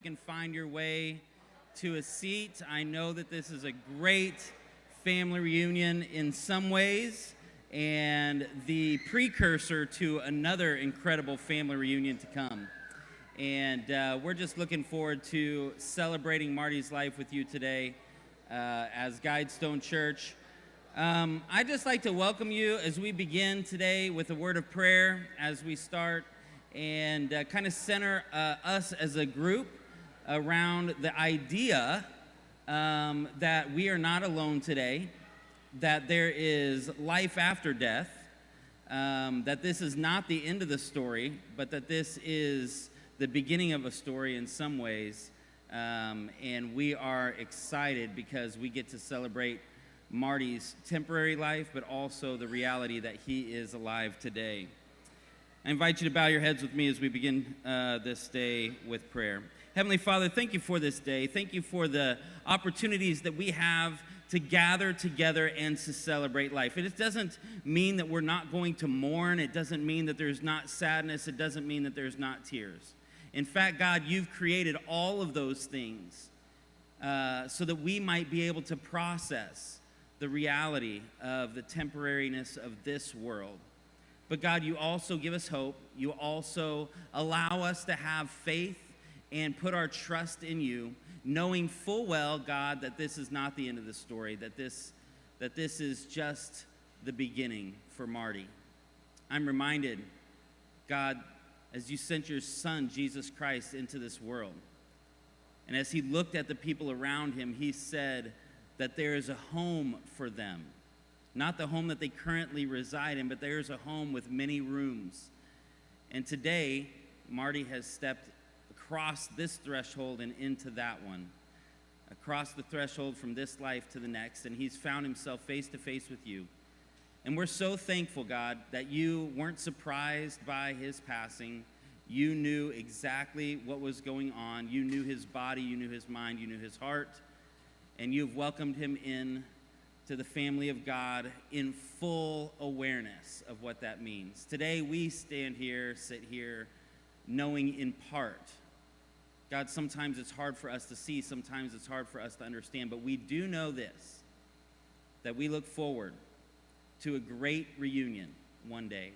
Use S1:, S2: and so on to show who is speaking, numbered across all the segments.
S1: can find your way to a seat. I know that this is a great family reunion in some ways, and the precursor to another incredible family reunion to come. And we're just looking forward to celebrating Marty's life with you today as Guidestone.Church. I'd just like to welcome you as we begin today with a word of prayer as we start and kind of center us as a group around the idea that we are not alone today, that there is life after death, that this is not the end of the story, but that this is the beginning of a story in some ways. And we are excited because we get to celebrate Marty's temporary life, but also the reality that he is alive today. I invite you to bow your heads with me as we begin this day with prayer. Heavenly Father, thank you for this day. Thank you for the opportunities that we have to gather together and to celebrate life. It doesn't mean that we're not going to mourn. It doesn't mean that there's not sadness. It doesn't mean that there's not tears. In fact, God, you've created all of those things so that we might be able to process the reality of the temporariness of this world. But God, you also give us hope. You also allow us to have faith and put our trust in you, knowing full well, God, that this is not the end of the story, that this is just the beginning for Marty. I'm reminded, God, as you sent your son, Jesus Christ, into this world, and as he looked at the people around him, he said that there is a home for them. Not the home that they currently reside in, but there is a home with many rooms. And today, Marty has stepped across this threshold and into that one, across the threshold from this life to the next, and he's found himself face to face with you. And we're so thankful, God, that you weren't surprised by his passing. You knew exactly what was going on. You knew his body, you knew his mind, you knew his heart, and you've welcomed him in to the family of God in full awareness of what that means. Today we sit here, knowing in part. God, sometimes it's hard for us to see, sometimes it's hard for us to understand, but we do know this, that we look forward to a great reunion one day,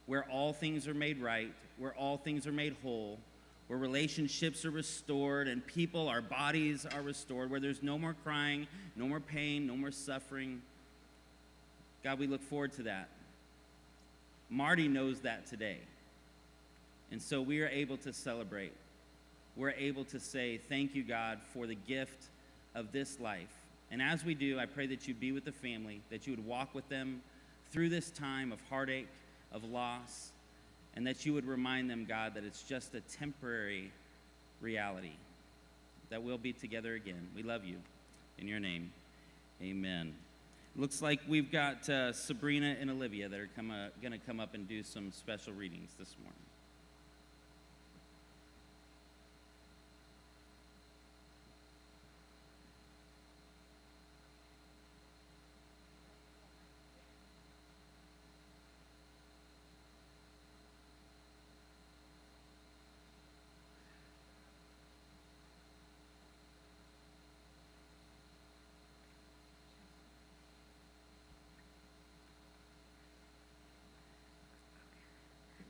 S1: where all things are made right, where all things are made whole, where relationships are restored and people, our bodies are restored, where there's no more crying, no more pain, no more suffering. God, we look forward to that. Marty knows that today. And so we are able to celebrate. We're able to say, thank you, God, for the gift of this life. And as we do, I pray that you'd be with the family, that you would walk with them through this time of heartache, of loss, and that you would remind them, God, that it's just a temporary reality, that we'll be together again. We love you. In your name, amen. Looks like we've got Sabrina and Olivia that are going to come up and do some special readings this morning.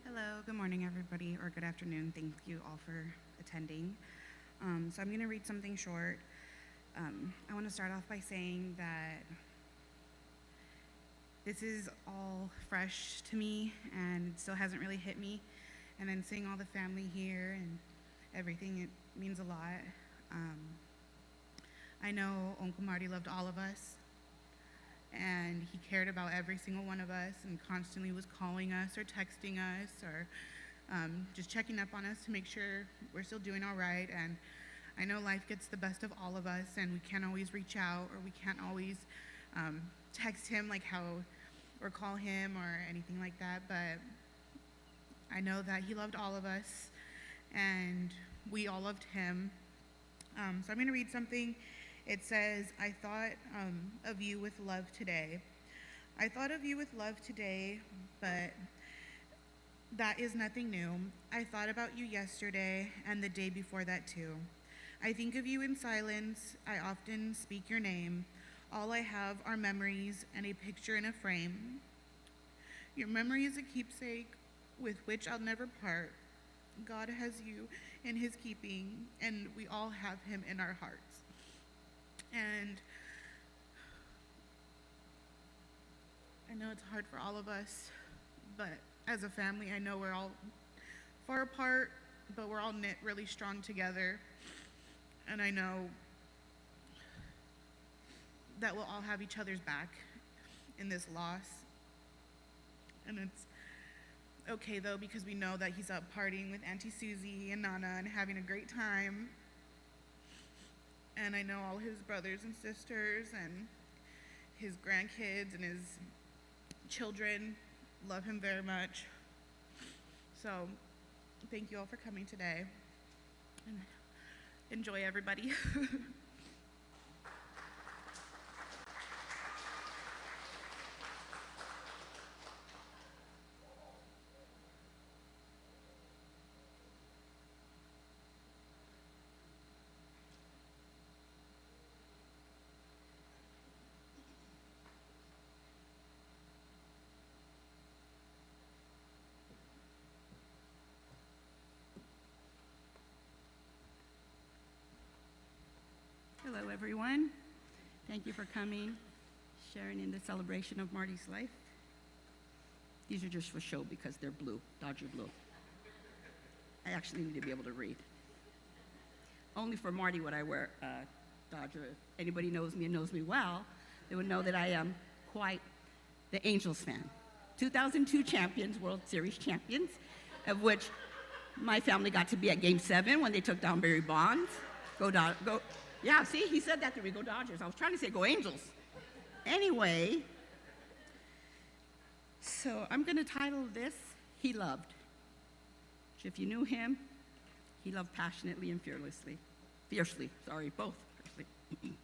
S2: Hello, good morning, everybody, or good afternoon. Thank you all for attending. So I'm going to read something short. I want to start off by saying that this is all fresh to me and it still hasn't really hit me. And then seeing all the family here and everything, it means a lot. I know Uncle Marty loved all of us, and he cared about every single one of us and constantly was calling us or texting us or just checking up on us to make sure we're still doing all right. And I know life gets the best of all of us and we can't always reach out or we can't always text him or call him or anything like that, but I know that he loved all of us and we all loved him. So I'm going to read something. It says, I thought of you with love today. I thought of you with love today, but that is nothing new. I thought about you yesterday and the day before that too. I think of you in silence. I often speak your name. All I have are memories and a picture in a frame. Your memory is a keepsake with which I'll never part. God has you in his keeping, and we all have him in our hearts. And I know it's hard for all of us, but as a family, I know we're all far apart, but we're all knit really strong together. And I know that we'll all have each other's back in this loss. And it's okay though, because we know that he's up partying with Auntie Susie and Nana and having a great time. And I know all his brothers and sisters and his grandkids and his children love him very much. So thank you all for coming today. And enjoy, everybody.
S3: Hello, everyone. Thank you for coming, sharing in the celebration of Marty's life. These are just for show because they're blue, Dodger blue. I actually need to be able to read. Only for Marty would I wear Dodger. If anybody knows me and knows me well, they would know that I am quite the Angels fan. 2002 champions, World Series champions, of which my family got to be at Game 7 when they took down Barry Bonds. Go. Yeah, see, he said that to me, go Dodgers. I was trying to say go Angels. Anyway, so I'm going to title this, He Loved. Which if you knew him, he loved passionately and fiercely, both fiercely.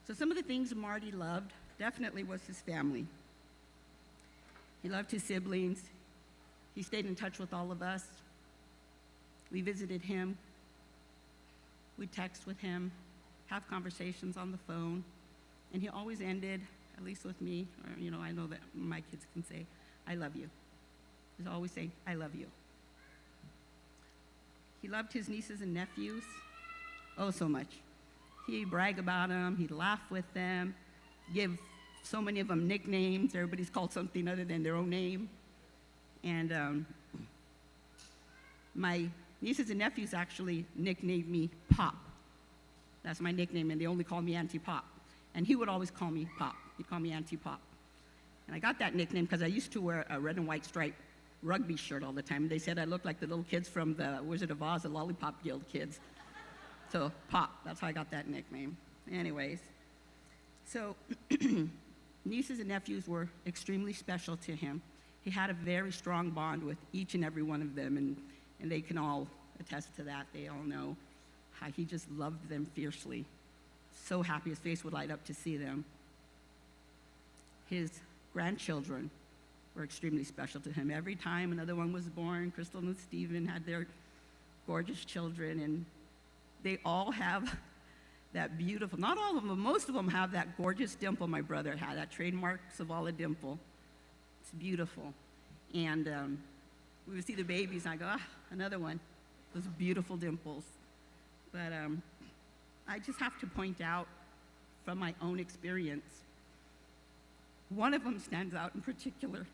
S3: So some of the things Marty loved definitely was his family. He loved his siblings. He stayed in touch with all of us. We visited him. We text with him, have conversations on the phone, and he always ended, at least with me, or I know that my kids can say, I love you. He's always saying, I love you. He loved his nieces and nephews, oh so much. He'd brag about them, he'd laugh with them, give so many of them nicknames. Everybody's called something other than their own name. And my nieces and nephews actually nicknamed me Pop. That's my nickname, and they only called me Auntie Pop. And he would always call me Pop. He'd call me Auntie Pop. And I got that nickname because I used to wear a red and white striped rugby shirt all the time. They said I looked like the little kids from the Wizard of Oz, the Lollipop Guild kids. So Pop, that's how I got that nickname. Anyways, so nieces and nephews were extremely special to him. He had a very strong bond with each and every one of them, and they can all attest to that. They all know how he just loved them fiercely. So happy, his face would light up to see them. His grandchildren were extremely special to him. Every time another one was born, Crystal and Stephen had their gorgeous children, and they all have that beautiful, not all of them, but most of them have that gorgeous dimple my brother had, that trademark Savala dimple. It's beautiful. And we would see the babies, and I go, another one, those beautiful dimples. But I just have to point out from my own experience, one of them stands out in particular,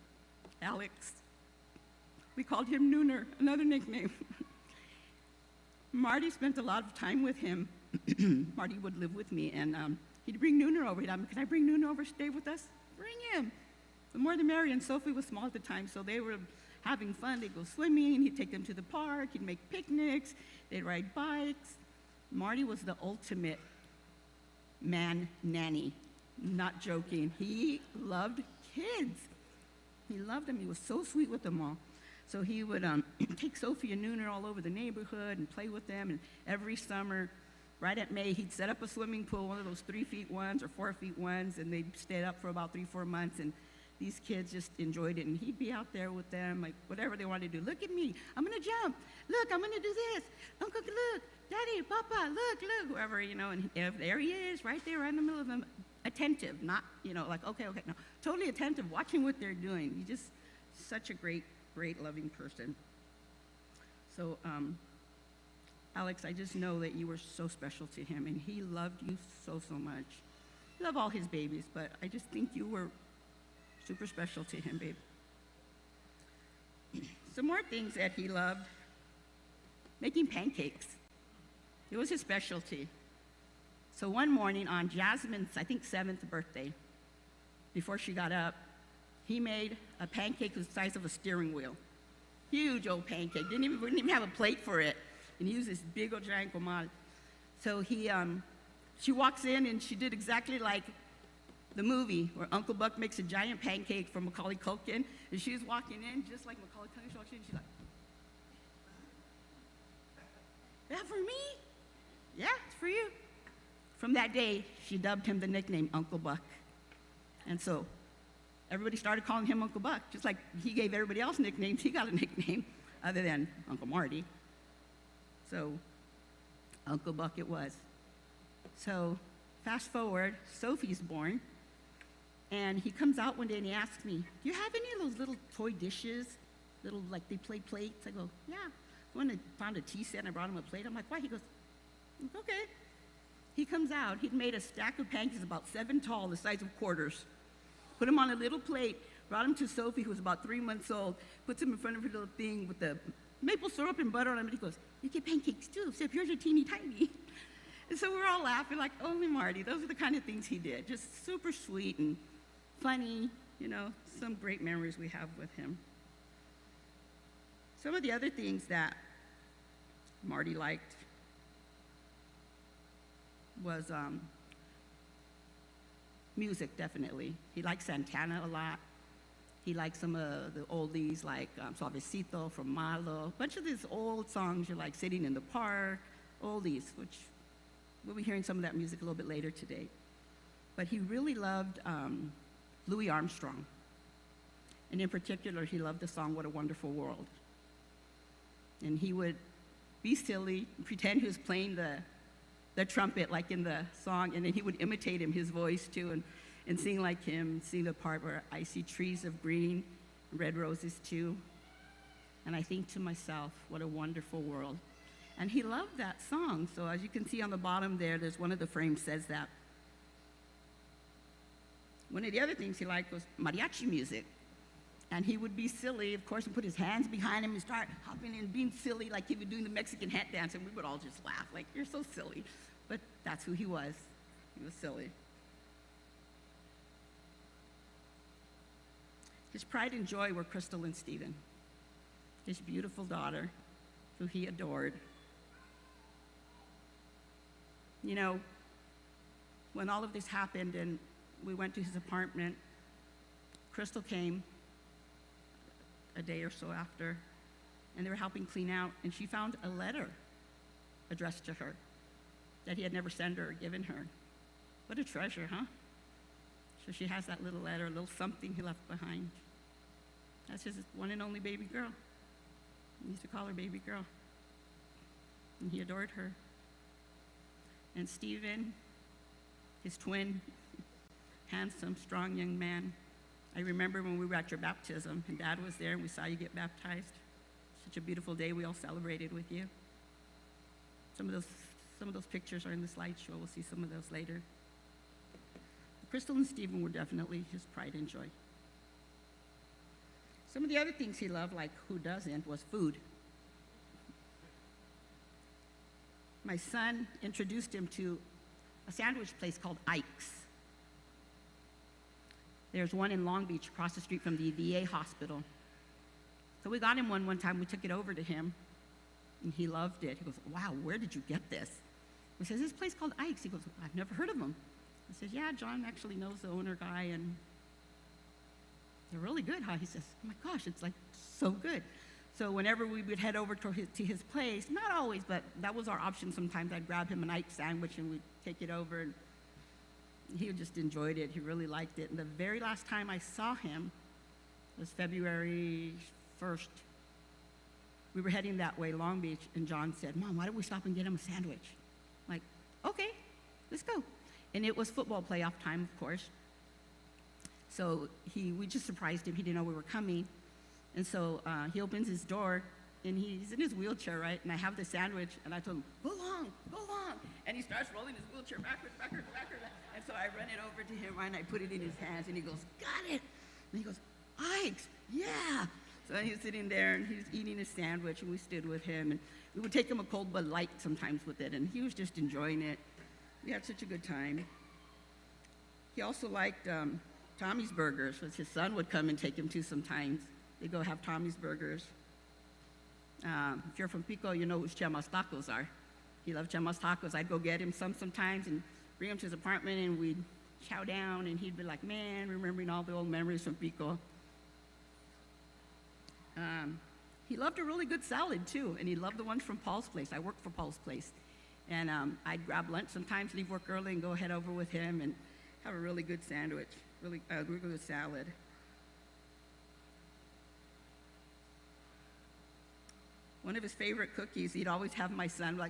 S3: Alex. We called him Nooner, another nickname. Marty spent a lot of time with him. Marty would live with me, and he'd bring Nooner over. He'd ask me, can I bring Nooner over to stay with us? Bring him. The more the merrier, and Sophie was small at the time, so they were having fun. They'd go swimming, he'd take them to the park, he'd make picnics, they'd ride bikes. Marty was the ultimate man nanny, not joking. He loved kids. He loved them. He was so sweet with them all. So he would take Sophie and Nooner all over the neighborhood and play with them. And every summer, right at May, he'd set up a swimming pool, one of those 3 feet ones or 4 feet ones, and they'd stay up for about 3-4 months. And these kids just enjoyed it, and he'd be out there with them, like whatever they wanted to do. Look at me, I'm gonna jump. Look, I'm gonna do this. Uncle, look, Daddy, Papa, look, whoever, and if there he is, right there, right in the middle of them, attentive, not, like, okay, no, totally attentive, watching what they're doing. He's just such a great, loving person. So, Alex, I just know that you were so special to him, and he loved you so much. I love all his babies, but I just think you were super special to him, babe. Some more things that he loved: making pancakes. It was his specialty. So one morning on Jasmine's, I think, 7th birthday, before she got up, he made a pancake the size of a steering wheel. Huge old pancake. Wouldn't even have a plate for it. And he used this big old giant comal. So she walks in, and she did exactly like the movie where Uncle Buck makes a giant pancake for Macaulay Culkin. And she was walking in just like Macaulay Culkin. She walks in, and she's like, "That for me?" "Yeah, it's for you." From that day, she dubbed him the nickname Uncle Buck. And so everybody started calling him Uncle Buck. Just like he gave everybody else nicknames, he got a nickname other than Uncle Marty. So Uncle Buck it was. So fast forward, Sophie's born, and he comes out one day and he asks me, "Do you have any of those little toy dishes, little, like they play plates?" I go, "Yeah." When I found a tea set and I brought him a plate, I'm like, "Why?" He goes, "Okay." He comes out, he'd made a stack of pancakes about 7 tall, the size of quarters. Put them on a little plate, brought them to Sophie, who was about 3 months old, puts them in front of her little thing with the maple syrup and butter on them, and he goes, "You get pancakes too, except yours are teeny tiny." And so we're all laughing like, "Only Marty." Those are the kind of things he did, just super sweet and funny, some great memories we have with him. Some of the other things that Marty liked was music, definitely. He liked Santana a lot. He liked some of the oldies like Suavecito from Malo, a bunch of these old songs you like, Sitting in the Park, oldies, which we'll be hearing some of that music a little bit later today. But he really loved Louis Armstrong. And in particular, he loved the song What a Wonderful World. And he would be silly, pretend he was playing the trumpet like in the song, and then he would imitate him, his voice too, and sing like him, sing the part where "I see trees of green, red roses too. And I think to myself, what a wonderful world." And he loved that song. So as you can see on the bottom there's one of the frames says that. One of the other things he liked was mariachi music. And he would be silly, of course, and put his hands behind him and start hopping and being silly like he would do the Mexican hat dance, and we would all just laugh, like, "You're so silly." But that's who he was. He was silly. His pride and joy were Crystal and Stephen, his beautiful daughter, who he adored. When all of this happened and we went to his apartment, Crystal came a day or so after, and they were helping clean out, and she found a letter addressed to her that he had never sent her or given her. What a treasure, huh? So she has that little letter, a little something he left behind. That's his one and only baby girl. He used to call her baby girl. And he adored her. And Stephen, his twin, handsome, strong young man. I remember when we were at your baptism, and Dad was there, and we saw you get baptized. Such a beautiful day. We all celebrated with you. Some of those pictures are in the slideshow. We'll see some of those later. Crystal and Stephen were definitely his pride and joy. Some of the other things he loved, like who doesn't, was food. My son introduced him to a sandwich place called Ike's. There's one in Long Beach across the street from the VA hospital. So we got him one time. We took it over to him, and he loved it. He goes, "Wow, where did you get this?" We said, "This place called Ike's." He goes, "I've never heard of them." I said, "Yeah, John actually knows the owner guy, and they're really good, huh?" He says, "Oh my gosh, it's like so good." So whenever we would head over to his place, not always, but that was our option sometimes, I'd grab him an Ike's sandwich, and we'd take it over, and He just enjoyed it. He really liked it. And the very last time I saw him was February 1st. We were heading that way, Long Beach, and John said, "Mom, why don't we stop and get him a sandwich?" I'm like, okay, let's go. And it was football playoff time, of course. So we just surprised him. He didn't know we were coming. And so he opens his door, and he's in his wheelchair, right? And I have the sandwich, and I told him, go long. And he starts rolling his wheelchair backwards. And so I run it over to him, right, and I put it in his hands, and he goes, got it. And he goes, Ike's, yeah. So he's sitting there, and he's eating his sandwich, and we stood with him. And we would take him a cold Bud Light sometimes with it, and he was just enjoying it. We had such a good time. He also liked Tommy's Burgers, which his son would come and take him to sometimes. They'd go have Tommy's Burgers. If you're from Pico, you know who Chema's Tacos are. He loved Chema's Tacos. I'd go get him sometimes and bring him to his apartment, and we'd chow down, and he'd be like, man, remembering all the old memories from Pico. He loved a really good salad, too, and he loved the ones from Paul's Place. I worked for Paul's Place. And I'd grab lunch sometimes, leave work early, and go head over with him and have a really good sandwich, really good salad. One of his favorite cookies, he'd always have my son,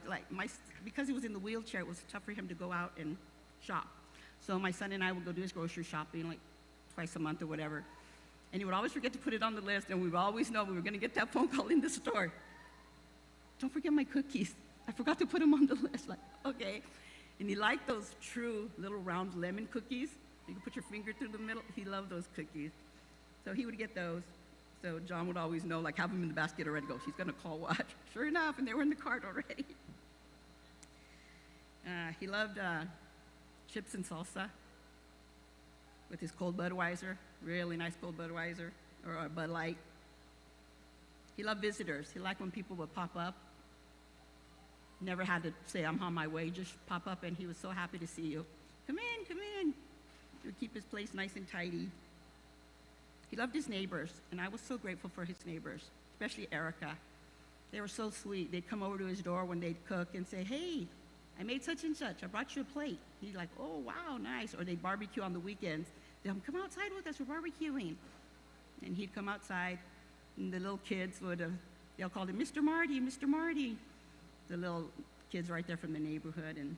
S3: because he was in the wheelchair, it was tough for him to go out and shop. So my son and I would go do his grocery shopping like twice a month or whatever. And he would always forget to put it on the list, and we would always know we were going to get that phone call in the store. Don't forget my cookies. I forgot to put them on the list. Like, okay. And he liked those true little round lemon cookies. You can put your finger through the middle. He loved those cookies. So he would get those. So John would always know, like, have them in the basket already. Go, she's going to call watch. Sure enough, and they were in the cart already. He loved chips and salsa with his cold Budweiser, really nice cold Budweiser, or a Bud Light. He loved visitors. He liked when people would pop up. Never had to say, I'm on my way, just pop up, and he was so happy to see you. Come in. He would keep his place nice and tidy. He loved his neighbors, and I was so grateful for his neighbors, especially Erica. They were so sweet. They'd come over to his door when they'd cook and say, hey, I made such and such. I brought you a plate. He's like, oh, wow, nice. Or they'd barbecue on the weekends. They'd come outside with us. We're barbecuing. And he'd come outside, and the little kids would, they'll call him Mr. Marty, Mr. Marty. The little kids right there from the neighborhood. And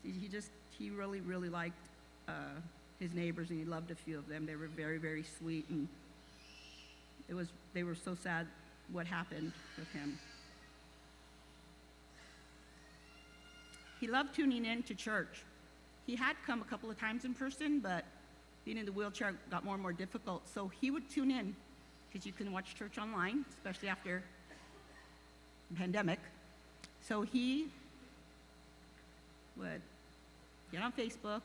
S3: he really, really liked his neighbors, and he loved a few of them. They were very, very sweet, and they were so sad what happened with him. He loved tuning in to church. He had come a couple of times in person, but being in the wheelchair got more and more difficult. So he would tune in, because you can watch church online, especially after the pandemic. So he would get on Facebook,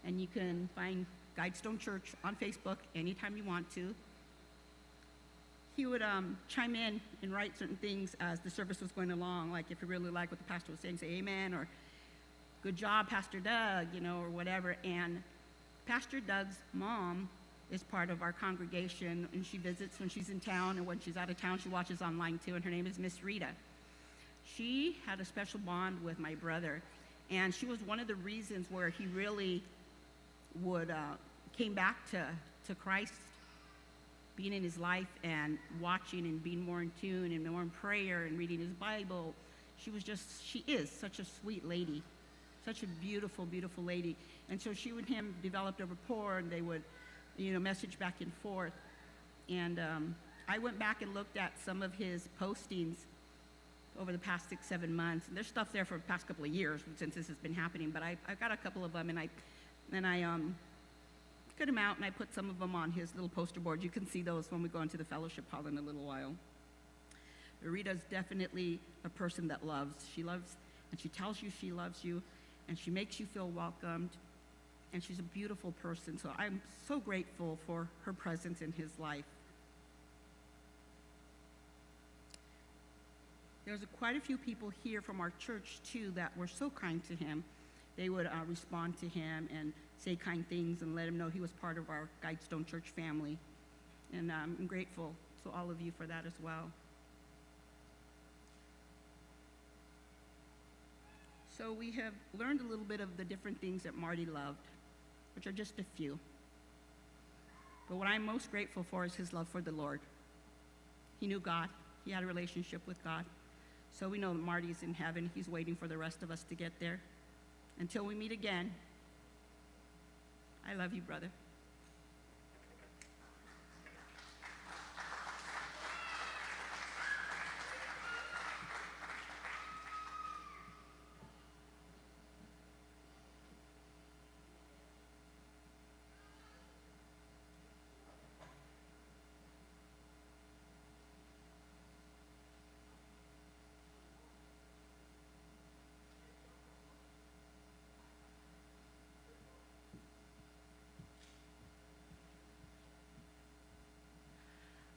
S3: and you can find Guidestone.Church on Facebook anytime you want to. He would chime in and write certain things as the service was going along, like if you really like what the pastor was saying, say amen, or good job, Pastor Doug, or whatever. And Pastor Doug's mom is part of our congregation, and she visits when she's in town, and when she's out of town, she watches online too, and her name is Miss Rita. She had a special bond with my brother, and she was one of the reasons where he really came back to Christ, being in his life and watching and being more in tune and more in prayer and reading his Bible. She is such a sweet lady, such a beautiful, beautiful lady. And so she and him developed a rapport, and they would, message back and forth. And I went back and looked at some of his postings over the past 6-7 months. And there's stuff there for the past couple of years since this has been happening, but I got a couple of them, and I cut them out, and I put some of them on his little poster board. You can see those when we go into the fellowship hall in a little while. Rita's definitely a person that loves. She loves, and she tells you she loves you, and she makes you feel welcomed, and she's a beautiful person. So I'm so grateful for her presence in his life. There's quite a few people here from our church, too, that were so kind to him. They would respond to him and say kind things and let him know he was part of our Guidestone.Church family. And I'm grateful to all of you for that as well. So we have learned a little bit of the different things that Marty loved, which are just a few. But what I'm most grateful for is his love for the Lord. He knew God. He had a relationship with God. So we know that Marty's in heaven. He's waiting for the rest of us to get there. Until we meet again, I love you, brother.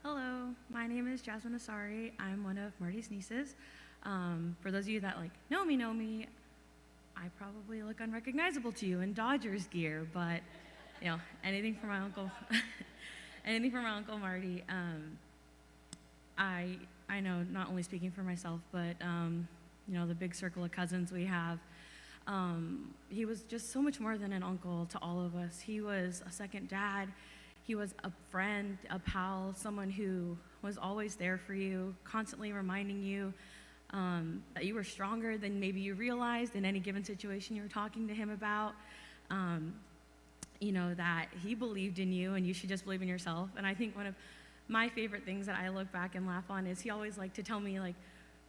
S4: Hello, my name is Jasmine Asari. I'm one of Marty's nieces. For those of you that know me, I probably look unrecognizable to you in Dodgers gear, but anything from my uncle, anything from my Uncle Marty. I know, not only speaking for myself, but the big circle of cousins we have. He was just so much more than an uncle to all of us. He was a second dad. He was a friend, a pal, someone who was always there for you, constantly reminding you that you were stronger than maybe you realized in any given situation you were talking to him about. That he believed in you and you should just believe in yourself. And I think one of my favorite things that I look back and laugh on is he always liked to tell me,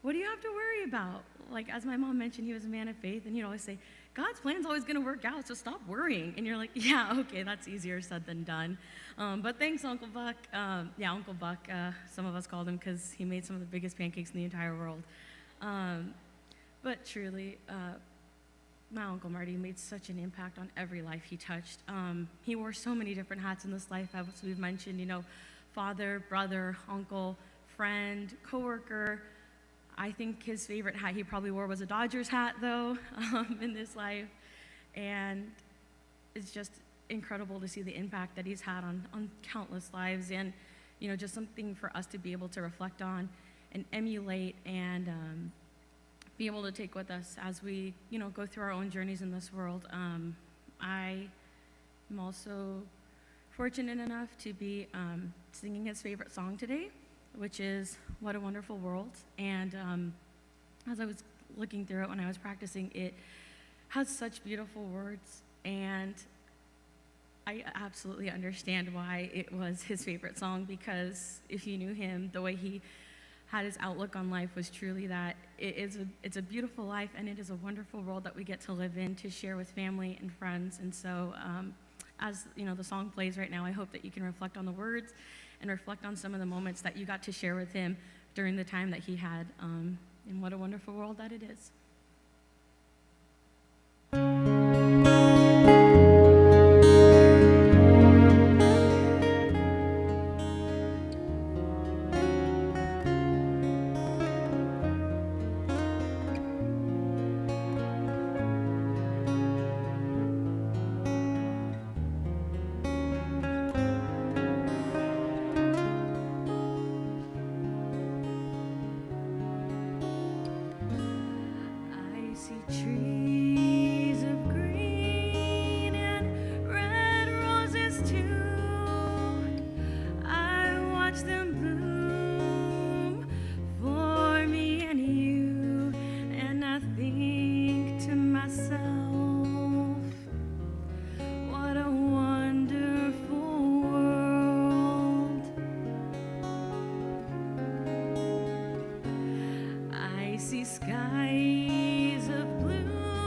S4: what do you have to worry about? As my mom mentioned, he was a man of faith, and he'd always say, God's plan's always going to work out, so stop worrying. And you're like, yeah, okay, that's easier said than done. But thanks, Uncle Buck. Uncle Buck, some of us called him because he made some of the biggest pancakes in the entire world. But truly, my Uncle Marty made such an impact on every life he touched. He wore so many different hats in this life, as we've mentioned, father, brother, uncle, friend, coworker. I think his favorite hat he probably wore was a Dodgers hat, though, in this life. And it's just incredible to see the impact that he's had on countless lives, and, just something for us to be able to reflect on and emulate and be able to take with us as we, go through our own journeys in this world. I am also fortunate enough to be singing his favorite song today, which is What a Wonderful World. And as I was looking through it when I was practicing, it has such beautiful words, and I absolutely understand why it was his favorite song, because if you knew him, the way he had his outlook on life was truly that it's a beautiful life, and it is a wonderful world that we get to live in, to share with family and friends. And so as the song plays right now, I hope that you can reflect on the words and reflect on some of the moments that you got to share with him during the time that he had, and what a wonderful world that it is. Skies of blue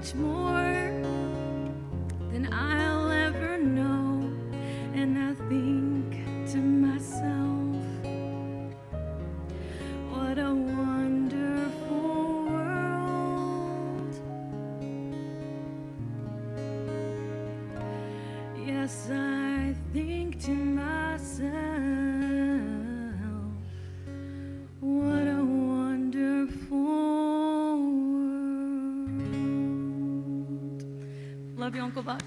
S4: much more than I'll ever know. And I think to myself, what a wonderful world. Yes, I think to myself, what a wonderful world. Love you, Uncle Buck.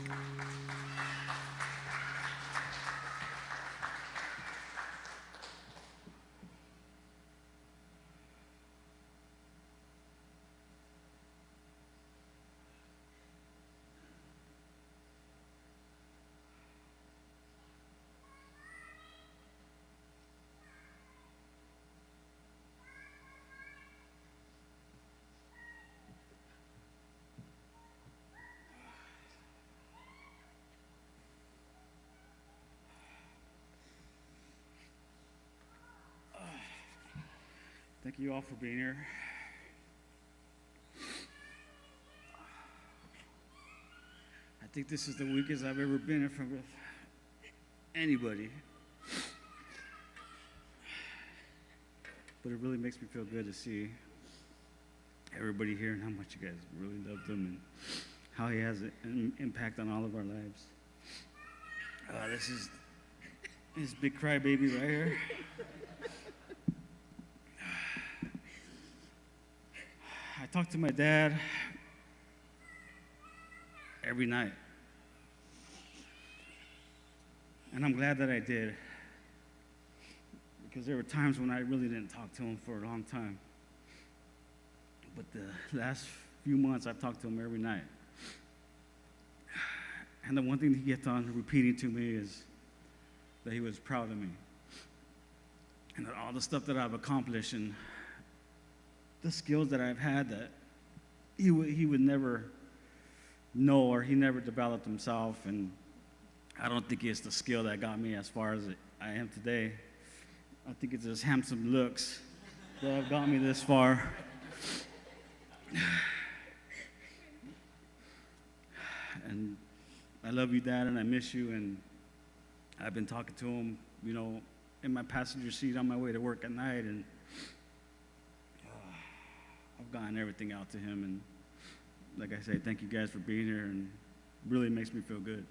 S5: Thank you all for being here. I think this is the weakest I've ever been in front of anybody. But it really makes me feel good to see everybody here and how much you guys really love them and how he has an impact on all of our lives. This is his big crybaby right here. I talk to my dad every night. And I'm glad that I did, because there were times when I really didn't talk to him for a long time. But the last few months, I've talked to him every night. And the one thing he kept on repeating to me is that he was proud of me. And that all the stuff that I've accomplished and the skills that I've had that he would never know, or he never developed himself. And I don't think it's the skill that got me as far as I am today. I think it's his handsome looks that have got me this far. And I love you, Dad, and I miss you. And I've been talking to him, in my passenger seat on my way to work at night, and I've gotten everything out to him. And like I say, thank you guys for being here, and really makes me feel good.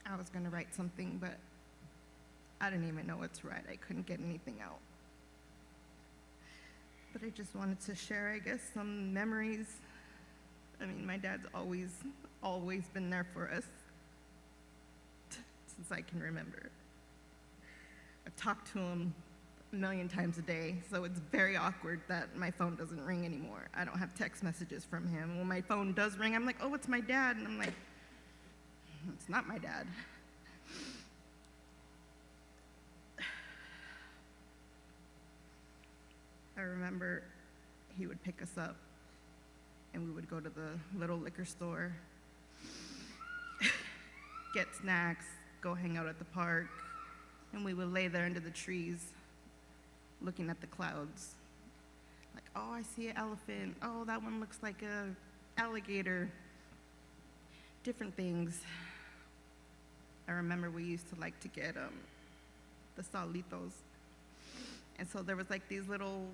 S6: I was going to write something, but I didn't even know what to write. I couldn't get anything out. But I just wanted to share, I guess, some memories. I mean, my dad's always been there for us since I can remember. I've talked to him a million times a day, so it's very awkward that my phone doesn't ring anymore. I don't have text messages from him. When my phone does ring, I'm like, oh, it's my dad. And I'm like, it's not my dad. I remember he would pick us up and we would go to the little liquor store, get snacks, go hang out at the park, and we would lay there under the trees looking at the clouds. Like, oh, I see an elephant. Oh, that one looks like a alligator. Different things. I remember we used to like to get the salitos. And so there was like these little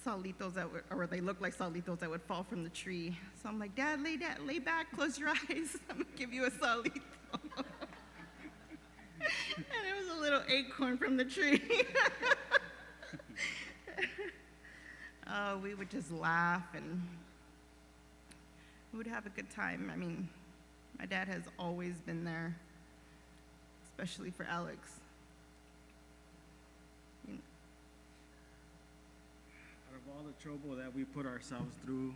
S6: salitos or they looked like salitos that would fall from the tree. So I'm like, Dad, lay back, close your eyes. I'm gonna give you a salito. And it was a little acorn from the tree. Oh, we would just laugh and we would have a good time. I mean, my dad has always been there, especially for Alex.
S5: Out of all the trouble that we put ourselves through,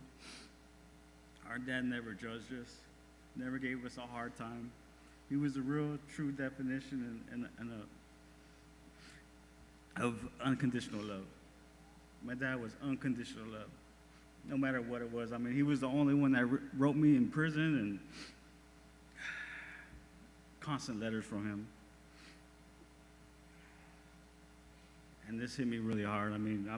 S5: our dad never judged us, never gave us a hard time. He was a real, true definition and of unconditional love. My dad was unconditional love, no matter what it was. I mean, he was the only one that wrote me in prison, and constant letters from him. And this hit me really hard. I mean,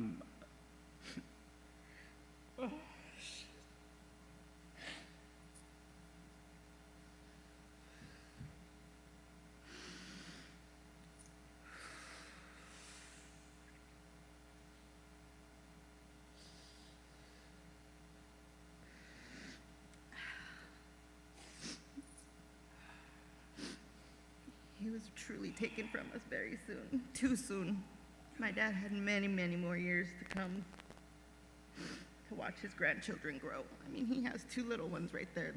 S6: He was truly taken from us very soon, too soon. My dad had many, many more years to come to watch his grandchildren grow. I mean, he has 2 little ones right there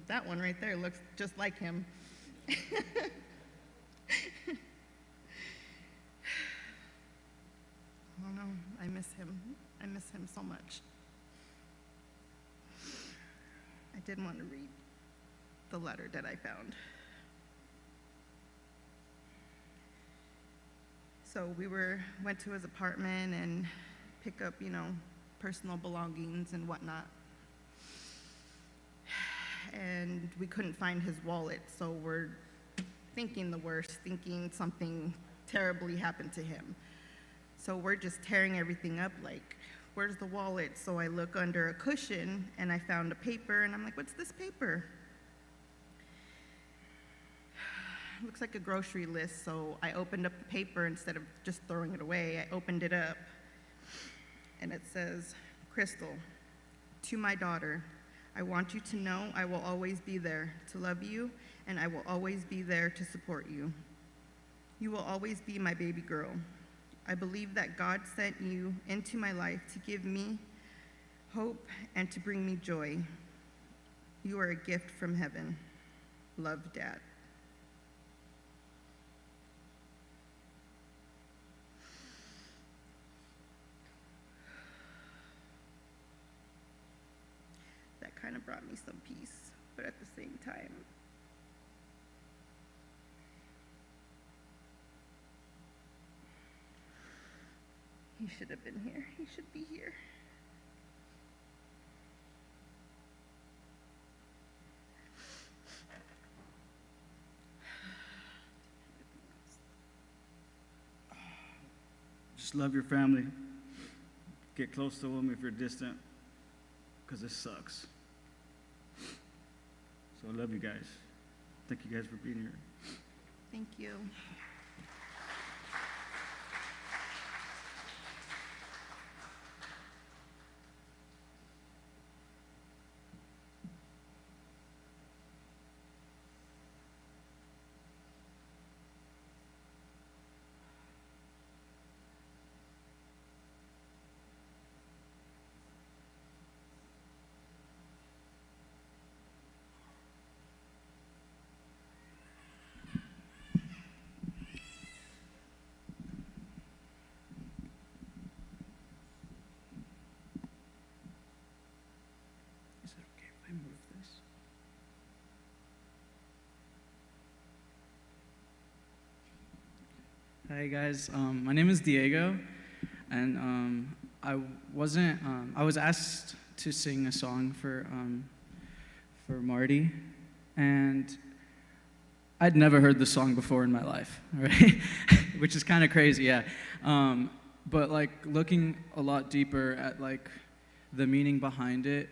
S6: that one right there looks just like him. Oh no, I miss him. I miss him so much. I did want to read the letter that I found. So we went to his apartment and pick up, personal belongings and whatnot. And we couldn't find his wallet, so we're thinking the worst, thinking something terribly happened to him. So we're just tearing everything up, like, where's the wallet? So I look under a cushion and I found a paper, and I'm like, what's this paper? It looks like a grocery list. So I opened up the paper instead of just throwing it away. I opened it up, and it says, Crystal, to my daughter, I want you to know I will always be there to love you, and I will always be there to support you. You will always be my baby girl. I believe that God sent you into my life to give me hope and to bring me joy. You are a gift from heaven. Love, Dad. That kind of brought me some peace, but at the same time, he should have been here. He should be here.
S5: just love your family. Get close to them if you're distant, because this sucks. So I love you guys. Thank you guys for being here.
S6: Thank you.
S5: Is it okay if I move this?
S7: Hi guys, my name is Diego, and I was asked to sing a song for Marty, and I'd never heard the song before in my life, right? Which is kind of crazy, yeah. But like looking a lot deeper at like the meaning behind it,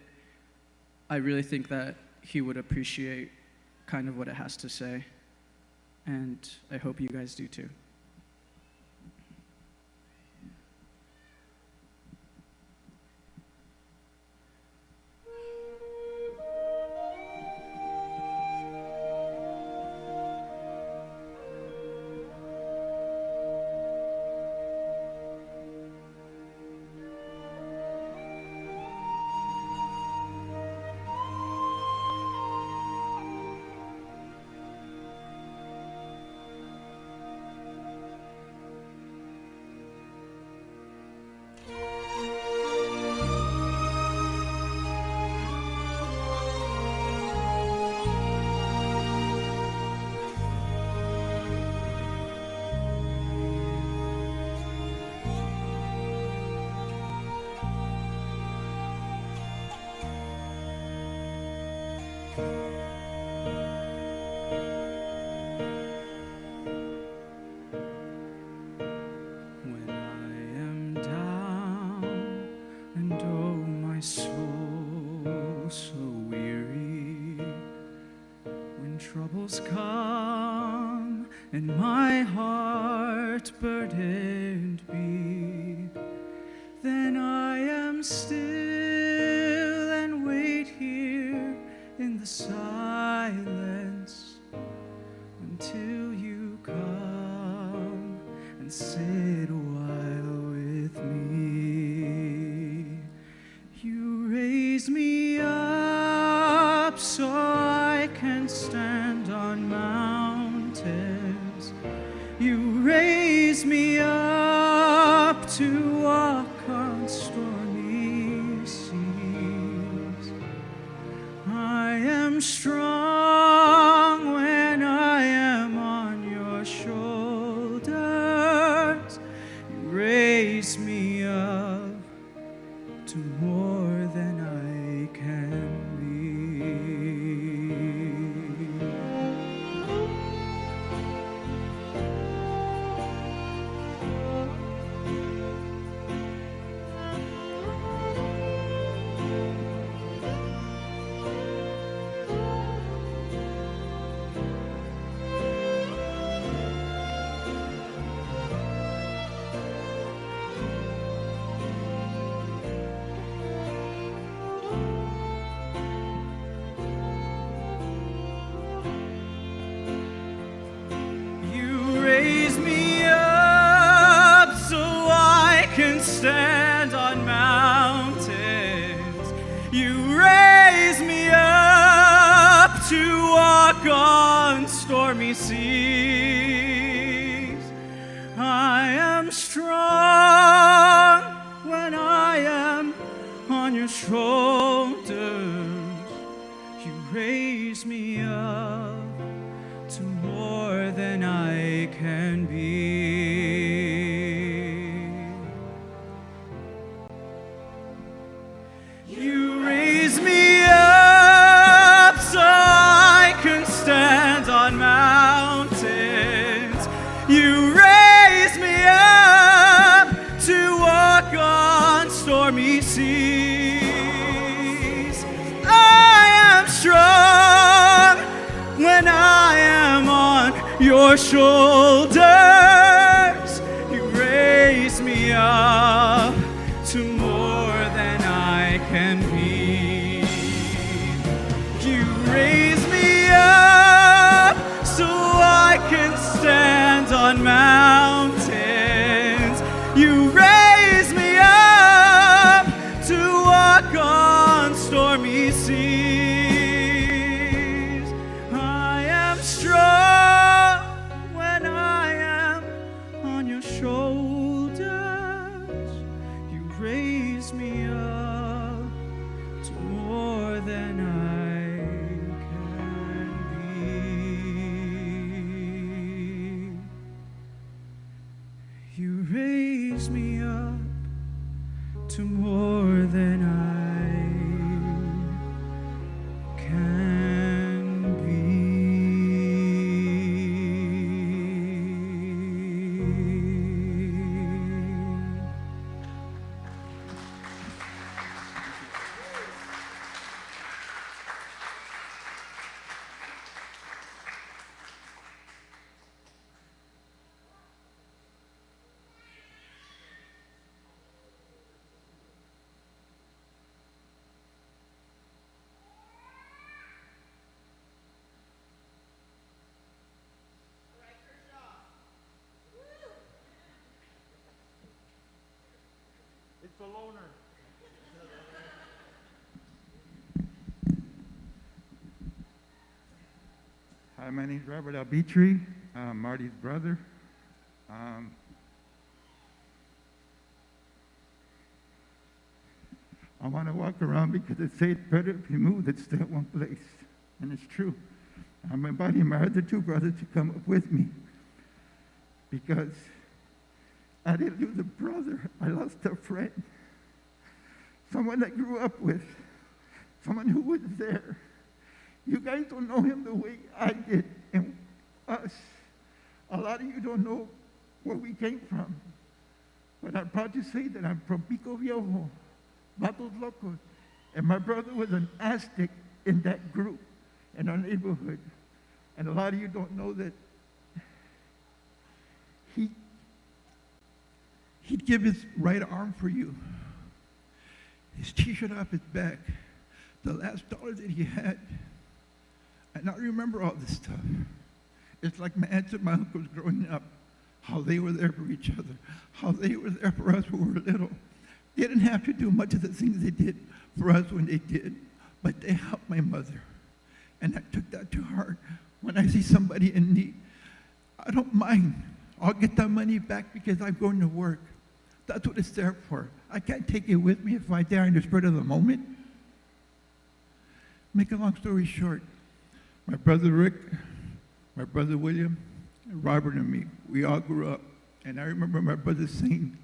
S7: I really think that he would appreciate kind of what it has to say, and I hope you guys do too. troubles come and my heart burdened be, then I am still and wait here in the silence until you come and sit a while with me. You raise me up so I can stand on mountains. You raise me up to walk on stormy seas. I am strong when I am on your shoulders. You raise me up to more than I can be. Stand on mountains. You raise me up to walk on stormy seas. I am strong when I am on your shoulders. You raise me up to more than I can be. Mountains, you raise me up to walk on stormy seas. I am strong when I am on your shoulders. You raise me up to more than I can be. You raise me up so I can stand on mountains. You raise me up to walk on stormy seas. I am strong when I am on your shoulders. You raise me up to more than I raise me up to more than I can be.
S8: It's a loner. Hi, my name is Robert Albitri. I'm Marty's brother. I want to walk around because it says better if you move than stay at one place. And it's true. I'm inviting my other two brothers to come up with me because I didn't lose a brother. I lost a friend. Someone I grew up with. Someone who was there. You guys don't know him the way I did, and us. A lot of you don't know where we came from. But I'm proud to say that I'm from Pico Viejo, Vatos Locos. And my brother was an Aztec in that group, in our neighborhood. And a lot of you don't know that he'd give his right arm for you, his t-shirt off his back, the last dollar that he had. And I remember all this stuff. It's like my aunts and my uncles growing up, how they were there for each other, how they were there for us when we were little. They didn't have to do much of the things they did for us when they did, but they helped my mother. And I took that to heart. When I see somebody in need, I don't mind. I'll get that money back because I'm going to work. That's what it's there for. I can't take it with me if I die in the spirit of the moment. Make a long story short, my brother Rick, my brother William, and Robert and me, we all grew up. And I remember my brother saying,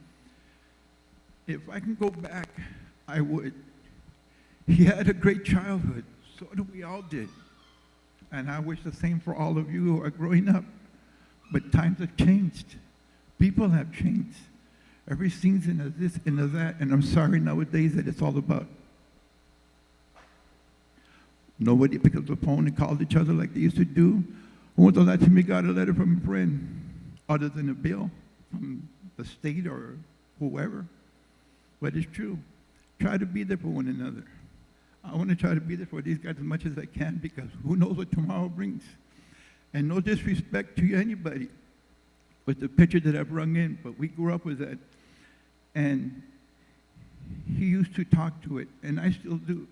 S8: if I can go back, I would. He had a great childhood. So do we all did. And I wish the same for all of you who are growing up. But times have changed. People have changed. Every season of this and of that. And I'm sorry nowadays that it's all about. Nobody picked up the phone and called each other like they used to do. When was the last time you got a letter from a friend? Other than a bill from the state or whoever. But it's true. Try to be there for one another. I want to try to be there for these guys as much as I can because who knows what tomorrow brings. And no disrespect to anybody with the picture that I've rung in, but we grew up with that. And he used to talk to it, and I still do.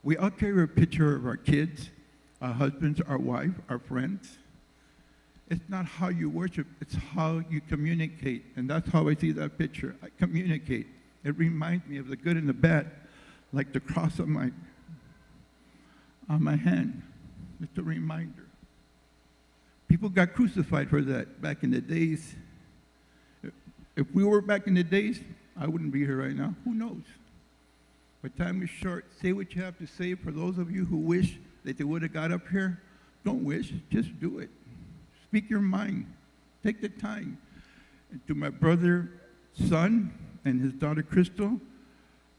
S8: We all carry a picture of our kids, our husbands, our wife, our friends. It's not how you worship, it's how you communicate. And that's how I see that picture. I communicate. It reminds me of the good and the bad, like the cross on my hand. It's a reminder. People got crucified for that back in the days. If we were back in the days, I wouldn't be here right now. Who knows? But time is short. Say what you have to say. For those of you who wish that they would have got up here, don't wish, just do it. Speak your mind. Take the time. And to my brother, son, and his daughter, Crystal,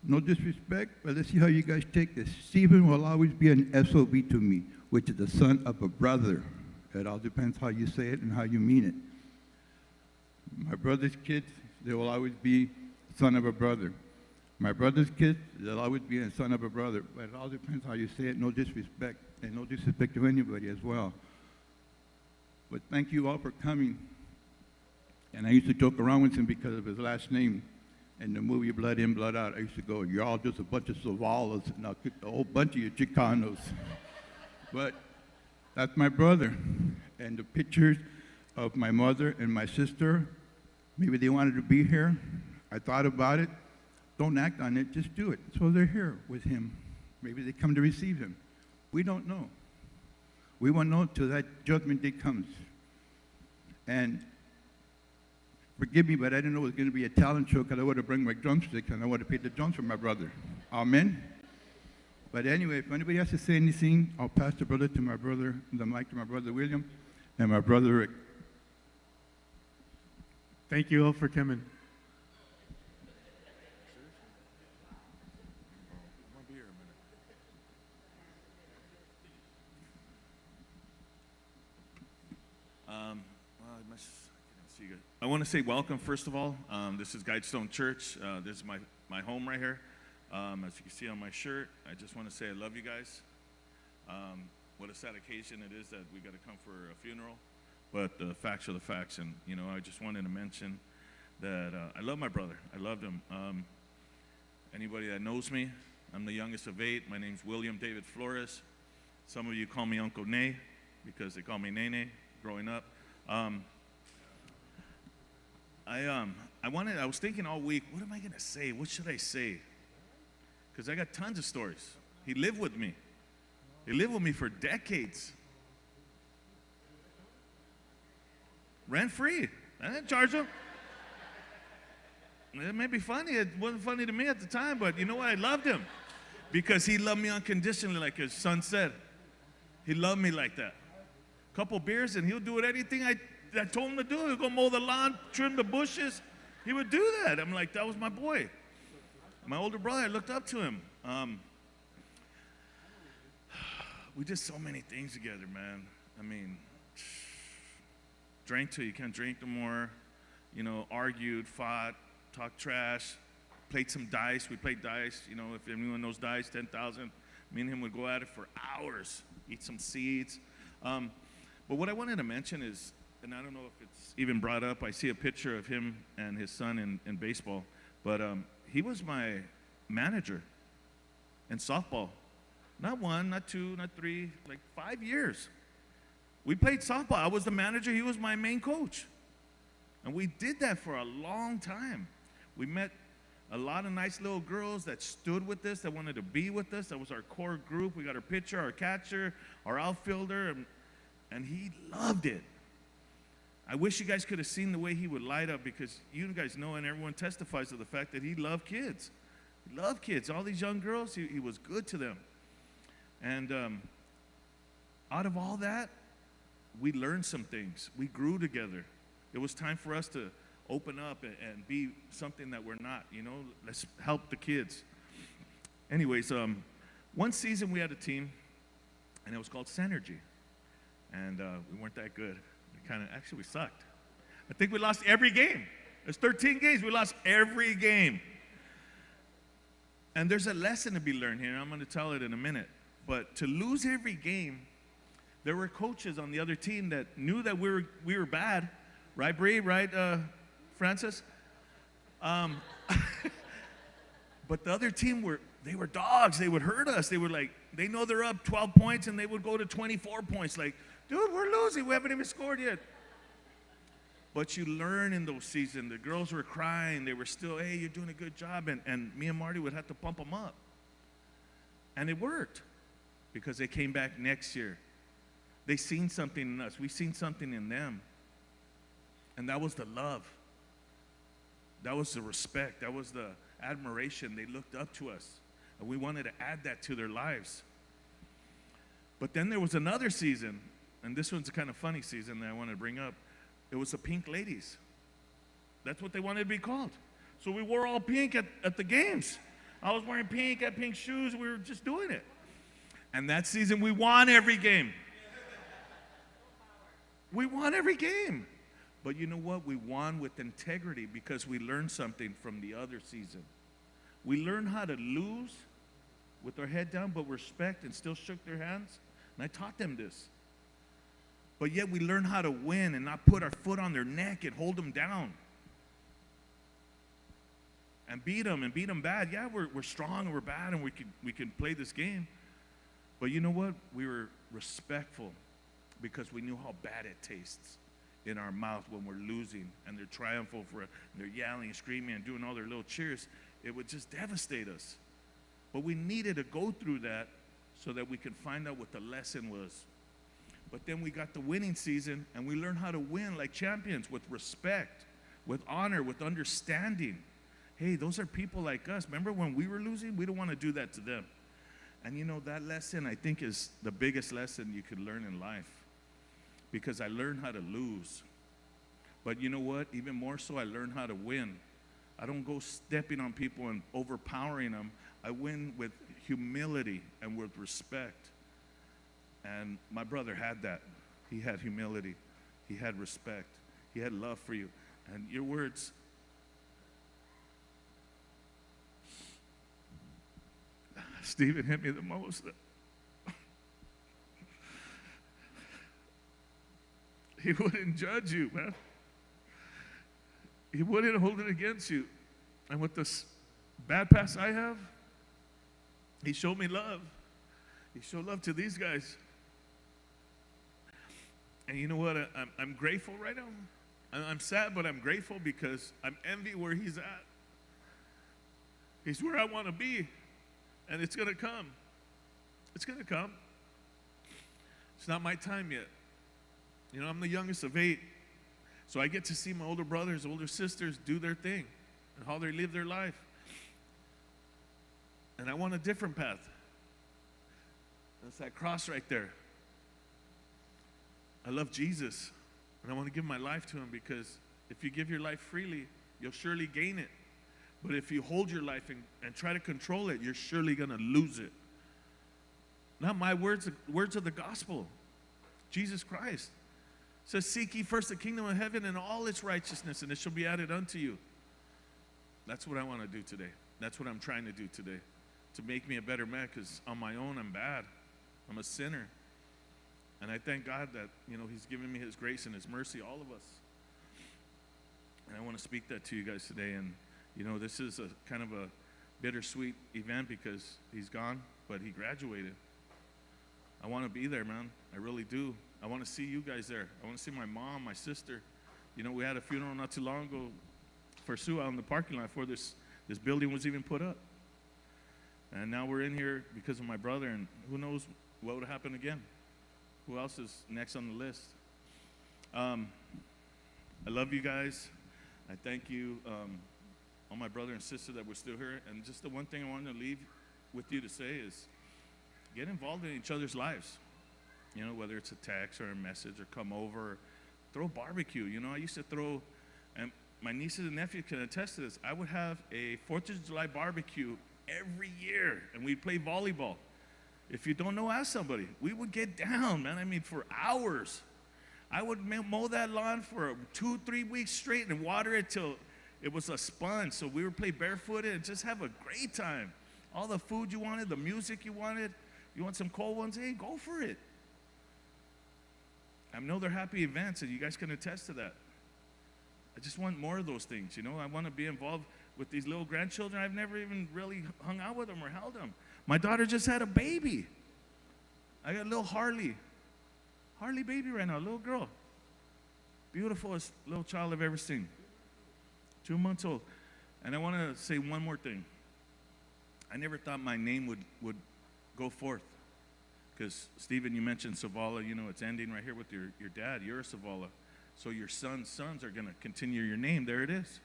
S8: no disrespect, but let's see how you guys take this. Stephen will always be an SOB to me, which is the son of a brother. It all depends how you say it and how you mean it. My brother's kids, they will always be son of a brother. My brother's kids, they'll always be a son of a brother. But it all depends how you say it, no disrespect, and no disrespect to anybody as well. But thank you all for coming. And I used to joke around with him because of his last name. In the movie Blood In, Blood Out, I used to go, you're all just a bunch of Savalas, and I'll kick a whole bunch of you Chicanos. But that's my brother. And the pictures of my mother and my sister, maybe they wanted to be here. I thought about it. Don't act on it, just do it. So they're here with him. Maybe they come to receive him. We don't know. We won't know until that judgment day comes. And forgive me, but I didn't know it was going to be a talent show because I would have bring my drumsticks and I would have paid the drums for my brother. Amen? But anyway, if anybody has to say anything, I'll pass the brother to my brother, the mic to my brother William and my brother Rick.
S9: Thank you all for coming.
S10: I want to say welcome, first of all. This is Guidestone.Church. This is my home right here. As you can see on my shirt, I just want to say I love you guys. What a sad occasion it is that we got to come for a funeral, but the facts are the facts. And, you know, I just wanted to mention that I love my brother. I loved him. Anybody that knows me, I'm the youngest of 8. My name's William David Flores. Some of you call me Uncle Nay because they call me Nene growing up. I was thinking all week, what am I going to say? What should I say? Because I got tons of stories. He lived with me. He lived with me for decades. Rent free. I didn't charge him. It may be funny. It wasn't funny to me at the time, but you know what? I loved him because he loved me unconditionally, like his son said. He loved me like that. Couple beers and he'll do it anything I told him to do. He'll go mow the lawn, trim the bushes. He would do that. I'm like, that was my boy. My older brother, I looked up to him. We did so many things together, man. I mean, drank till you can't drink no more, argued, fought, talked trash, played some dice. We played dice, if anyone knows dice, 10,000. Me and him would go at it for hours, eat some seeds. But what I wanted to mention is, and I don't know if it's even brought up, I see a picture of him and his son in baseball, but he was my manager in softball. Not 1, not 2, not 3, like 5 years. We played softball. I was the manager. He was my main coach. And we did that for a long time. We met a lot of nice little girls that stood with us, that wanted to be with us. That was our core group. We got our pitcher, our catcher, our outfielder, and he loved it. I wish you guys could have seen the way he would light up, because you guys know, and everyone testifies to the fact that he loved kids. He loved kids. All these young girls, he was good to them. And out of all that, we learned some things. We grew together. It was time for us to open up and be something that we're not, Let's help the kids. Anyways, one season we had a team, and it was called Synergy. And we weren't that good. We sucked. I think we lost every game. There's 13 games. We lost every game. And there's a lesson to be learned here. I'm going to tell it in a minute. But to lose every game, there were coaches on the other team that knew that we were bad. Right, Bree? Right, Francis? But the other team they were dogs. They would hurt us. They know they're up 12 points, and they would go to 24 points. Like, dude, we're losing. We haven't even scored yet. But you learn in those seasons. The girls were crying. They were still, hey, you're doing a good job. And me and Marty would have to pump them up. And it worked, because they came back next year. They seen something in us. We seen something in them. And that was the love. That was the respect. That was the admiration. They looked up to us. And we wanted to add that to their lives. But then there was another season, and this one's a kind of funny season that I want to bring up. It was the Pink Ladies. That's what they wanted to be called. So we wore all pink at the games. I was wearing pink, had pink shoes. We were just doing it. And that season, we won every game. We won every game. But you know what? We won with integrity, because we learned something from the other season. We learned how to lose with our head down, but respect, and still shook their hands. And I taught them this. But yet we learned how to win and not put our foot on their neck and hold them down. And beat them bad. Yeah, we're strong and we're bad, and we can play this game. But you know what? We were respectful, because we knew how bad it tastes in our mouth when we're losing, and they're triumphant and they're yelling and screaming and doing all their little cheers. It would just devastate us. But we needed to go through that so that we could find out what the lesson was. But then we got the winning season, and we learned how to win like champions, with respect, with honor, with understanding. Hey, those are people like us. Remember when we were losing? We don't want to do that to them. And that lesson, I think, is the biggest lesson you could learn in life, because I learned how to lose. But you know what? Even more so, I learned how to win. I don't go stepping on people and overpowering them. I win with humility and with respect. And my brother had that. He had humility. He had respect. He had love for you. And your words, Stephen hit me the most. He wouldn't judge you, man. He wouldn't hold it against you. And with this bad past I have, he showed me love. He showed love to these guys. And you know what? I'm grateful right now. I'm sad, but I'm grateful, because I'm envy where he's at. He's where I want to be. And it's going to come. It's going to come. It's not my time yet. I'm the youngest of 8. So I get to see my older brothers, older sisters do their thing and how they live their life. And I want a different path. That's that cross right there. I love Jesus, and I want to give my life to him, because if you give your life freely, you'll surely gain it. But if you hold your life and try to control it, you're surely going to lose it. Not my words, the words of the gospel. Jesus Christ. It says, seek ye first the kingdom of heaven and all its righteousness, and it shall be added unto you. That's what I want to do today. That's what I'm trying to do today, to make me a better man, because on my own I'm bad. I'm a sinner. And I thank God that, he's given me his grace and his mercy, all of us. And I want to speak that to you guys today. And, this is a kind of a bittersweet event because he's gone, but he graduated. I want to be there, man. I really do. I want to see you guys there. I want to see my mom, my sister. We had a funeral not too long ago for Sue out in the parking lot before this building was even put up. And now we're in here because of my brother, and who knows what would happen again. Who else is next on the list? I love you guys. I thank you, all my brother and sister that were still here. And just the one thing I wanted to leave with you to say is get involved in each other's lives. Whether it's a text or a message or come over, or throw barbecue. I used to throw, and my nieces and nephews can attest to this, I would have a 4th of July barbecue every year, and we'd play volleyball. If you don't know, ask somebody. We would get down, man, for hours. I would mow that lawn for 2-3 weeks straight and water it till it was a sponge. So we would play barefooted and just have a great time. All the food you wanted, the music you wanted. You want some cold ones? Hey, go for it. I know they're happy events, and you guys can attest to that. I just want more of those things, I want to be involved with these little grandchildren. I've never even really hung out with them or held them. My daughter just had a baby. I got a little Harley baby right now, a little girl. Beautifulest little child I've ever seen. 2 months old. And I want to say one more thing. I never thought my name would go forth. Because, Stephen, you mentioned Savala, it's ending right here with your dad. You're a Savala. So your sons are going to continue your name. There it is.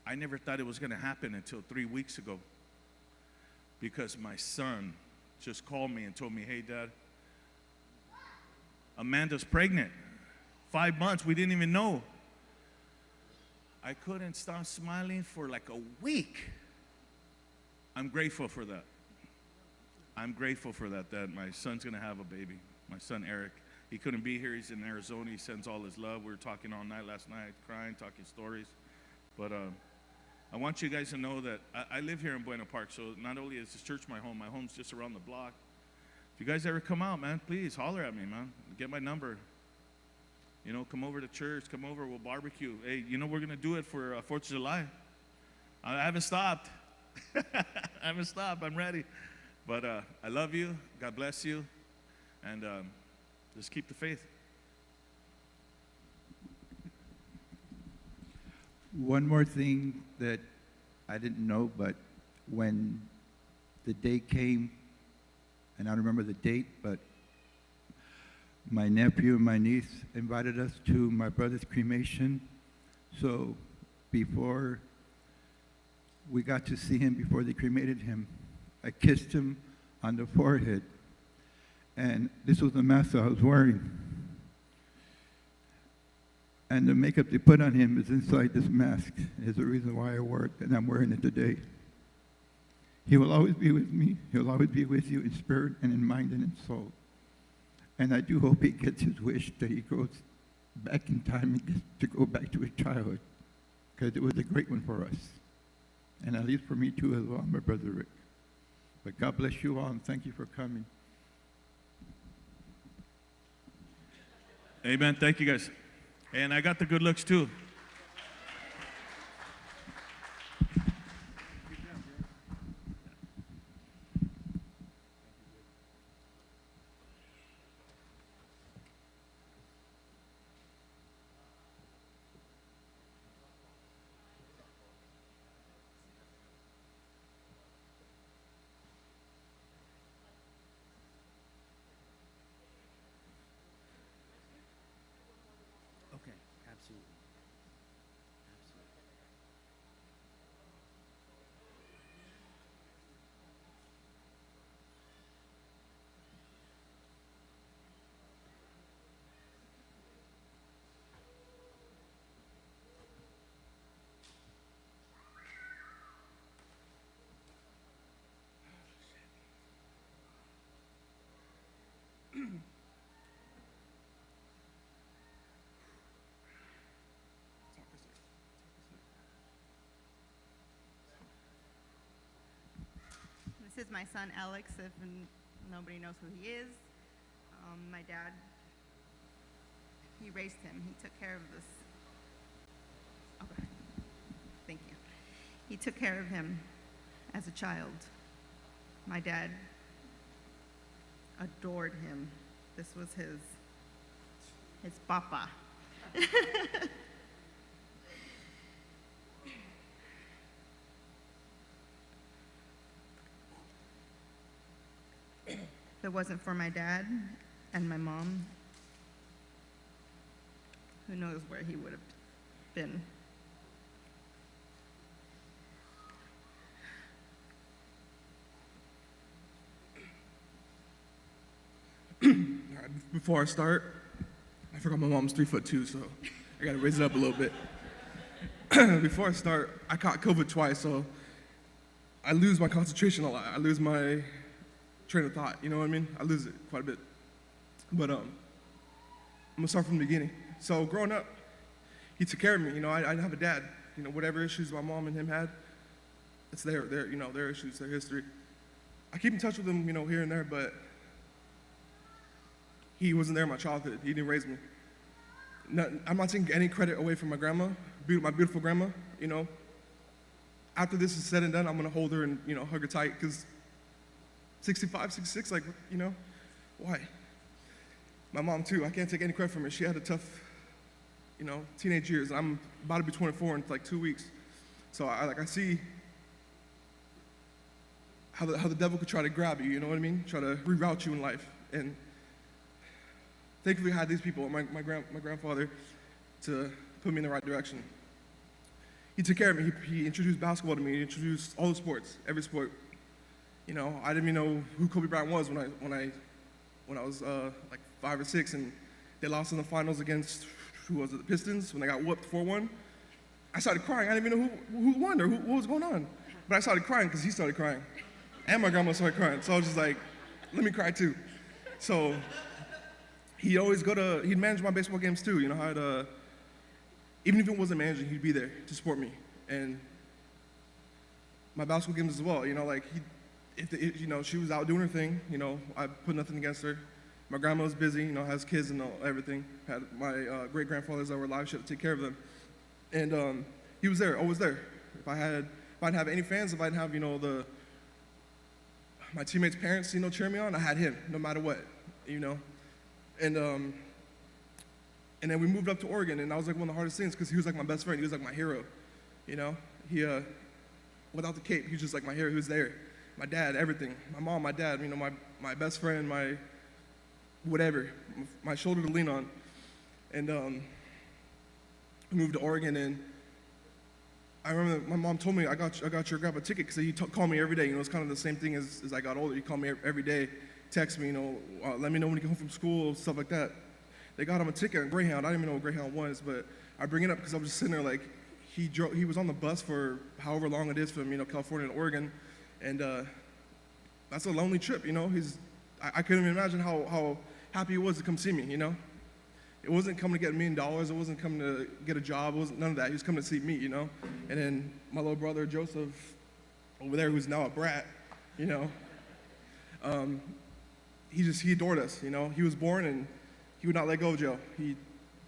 S10: I never thought it was going to happen until 3 weeks ago. Because my son just called me and told me, hey, Dad, Amanda's pregnant. 5 months, we didn't even know. I couldn't stop smiling for like a week. I'm grateful for that. I'm grateful for that my son's going to have a baby. My son, Eric. He couldn't be here. He's in Arizona. He sends all his love. We were talking all night last night, crying, talking stories. But I want you guys to know that I live here in Buena Park, so not only is this church my home's just around the block. If you guys ever come out, man, please holler at me, man. Get my number. Come over to church. Come over. We'll barbecue. Hey, we're going to do it for 4th of July. I haven't stopped. I'm ready. But I love you. God bless you. And just keep the faith.
S8: One more thing that I didn't know, but when the day came, and I don't remember the date, but my nephew and my niece invited us to my brother's cremation. So before we got to see him, before they cremated him, I kissed him on the forehead. And this was the mask I was wearing. And the makeup they put on him is inside this mask. Is the reason why I wore it, and I'm wearing it today. He will always be with me. He'll always be with you in spirit and in mind and in soul. And I do hope he gets his wish that he goes back in time and gets to go back to his childhood, because it was a great one for us. And at least for me too as well, my brother Rick. But God bless you all, and thank you for coming.
S10: Amen. Thank you, guys. And I got the good looks, too.
S1: Okay, absolutely.
S6: is my son Alex, if nobody knows who he is. My dad, he raised him. He took care of this. Okay. Thank you. He took care of him as a child. My dad adored him. This was his papa. If it wasn't for my dad and my mom, who knows where he would have been.
S9: All right, before I start, I forgot my mom's 3'2", so I gotta raise it up a little bit. Before I start, I caught COVID twice, so I lose my concentration a lot. I lose my train of thought, you know what I mean? I lose it quite a bit. But I'm gonna start from the beginning. So growing up, he took care of me. You know, I didn't have a dad. You know, whatever issues my mom and him had, it's their issues, their history. I keep in touch with him, you know, here and there, but he wasn't there in my childhood. He didn't raise me. I'm not taking any credit away from my grandma, my beautiful grandma, you know. After this is said and done, I'm gonna hold her and, you know, hug her tight, because 65, 66, like, you know, why? My mom too, I can't take any credit from her. She had a tough, you know, teenage years. I'm about to be 24 in like 2 weeks. So I see how the devil could try to grab you, you know what I mean? Try to reroute you in life. And thankfully I had these people, my grandfather, to put me in the right direction. He took care of me. He introduced basketball to me. He introduced all the sports, every sport. You know, I didn't even know who Kobe Bryant was when I was like 5 or 6, and they lost in the finals against, who was it, the Pistons, when they got whooped 4-1. I started crying. I didn't even know who won or what was going on. But I started crying because he started crying. And my grandma started crying. So I was just like, let me cry too. So he'd manage my baseball games too. You know, even if it wasn't managing, he'd be there to support me. And my basketball games as well, you know, like you know, she was out doing her thing, you know, I put nothing against her. My grandma was busy, you know, has kids and everything. Had my great-grandfathers that were alive, she had to take care of them. And he was there, always there. If I didn't have any fans, if I didn't have, you know, my teammates' parents, you know, cheering me on, I had him, no matter what, you know. And then we moved up to Oregon, and that was like one of the hardest things, because he was like my best friend, he was like my hero, you know. He, without the cape, he was just like my hero, he was there. My dad, everything. My mom, my dad, you know, my best friend, my whatever, my shoulder to lean on. And we moved to Oregon, and I remember my mom told me, I got your grandpa a ticket, because he called me every day. You know, it's kind of the same thing as I got older. He called me every day, text me, you know, let me know when you get home from school, stuff like that. They got him a ticket on Greyhound. I didn't even know what Greyhound was, but I bring it up because I was just sitting there like, he was on the bus for however long it is from, you know, California to Oregon. And that's a lonely trip, you know. I couldn't even imagine how happy he was to come see me, you know. It wasn't coming to get $1 million. It wasn't coming to get a job. It wasn't none of that. He was coming to see me, you know. And then my little brother, Joseph, over there, who's now a brat, you know. He adored us, you know. He was born, and he would not let go of Joe. He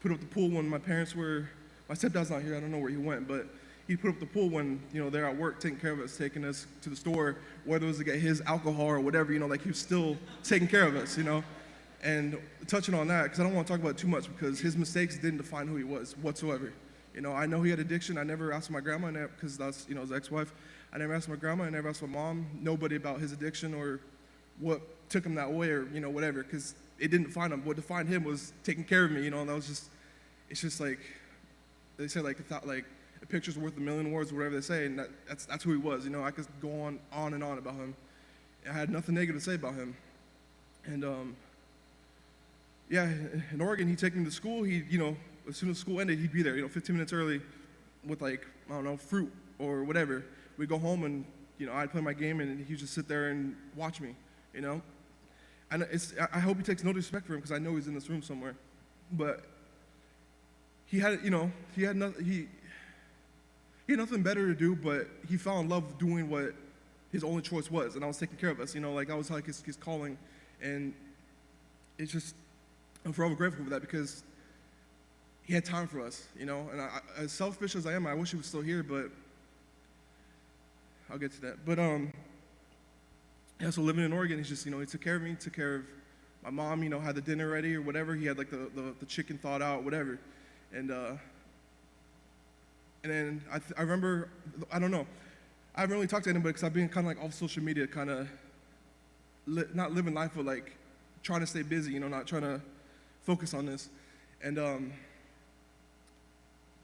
S9: put up the pool when my stepdad's not here. I don't know where he went, but he put up the pool when, you know, they're at work taking care of us, taking us to the store, whether it was to get his alcohol or whatever, you know, like he was still taking care of us, you know. And touching on that, because I don't want to talk about it too much, because his mistakes didn't define who he was whatsoever. You know, I know he had addiction. I never asked my grandma, because that's, you know, his ex-wife. I never asked my grandma. I never asked my mom, nobody about his addiction or what took him that way or, you know, whatever, because it didn't define him. What defined him was taking care of me, you know, and that was just, it's just like, they say like a picture's worth 1,000,000 words, or whatever they say, and that's who he was. You know, I could go on and on about him. I had nothing negative to say about him. And yeah, in Oregon, he'd take me to school. You know, as soon as school ended, he'd be there, you know, 15 minutes early with, like, I don't know, fruit or whatever. We'd go home and, you know, I'd play my game, and he'd just sit there and watch me, you know. And I hope he takes no disrespect for him, because I know he's in this room somewhere. But he had, you know, he had nothing better to do, but he fell in love doing what his only choice was, and I was taking care of us, like I was like his calling, and it's just, I'm forever grateful for that because he had time for us, and as selfish as I am, I wish he was still here, but I'll get to that. But yeah, so living in Oregon, he's just, he took care of me, took care of my mom, had the dinner ready or whatever. He had like the chicken thawed out, whatever. And then I remember, I don't know, I haven't really talked to anybody because I've been kind of like off social media, kind of not living life, but like trying to stay busy, not trying to focus on this. And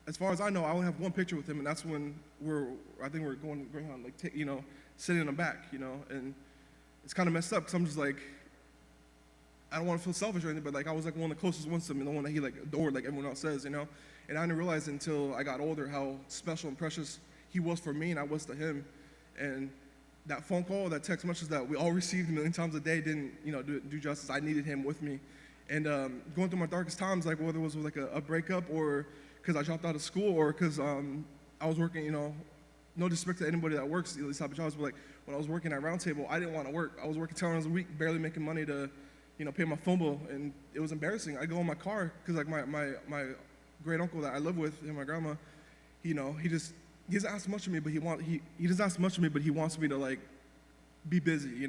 S9: as far as I know, I only have one picture with him, and that's when I think we're going on, like, sitting in the back, and it's kind of messed up because I'm just like, I don't want to feel selfish or anything, but like I was like one of the closest ones to him, and the one that he like adored, like everyone else says, and I didn't realize until I got older how special and precious he was for me and I was to him. And that phone call, that text message that we all received a million times a day didn't, do justice. I needed him with me. And going through my darkest times, like whether it was like a breakup or because I dropped out of school or because I was working, no disrespect to anybody that works these type of jobs, but like when I was working at Round Table, I didn't want to work. I was working 10 hours a week, barely making money to, pay my phone bill, and it was embarrassing. I go in my car because like my great uncle that I live with and my grandma, he doesn't ask much of me, but he doesn't ask much of me, but he wants me to like be busy,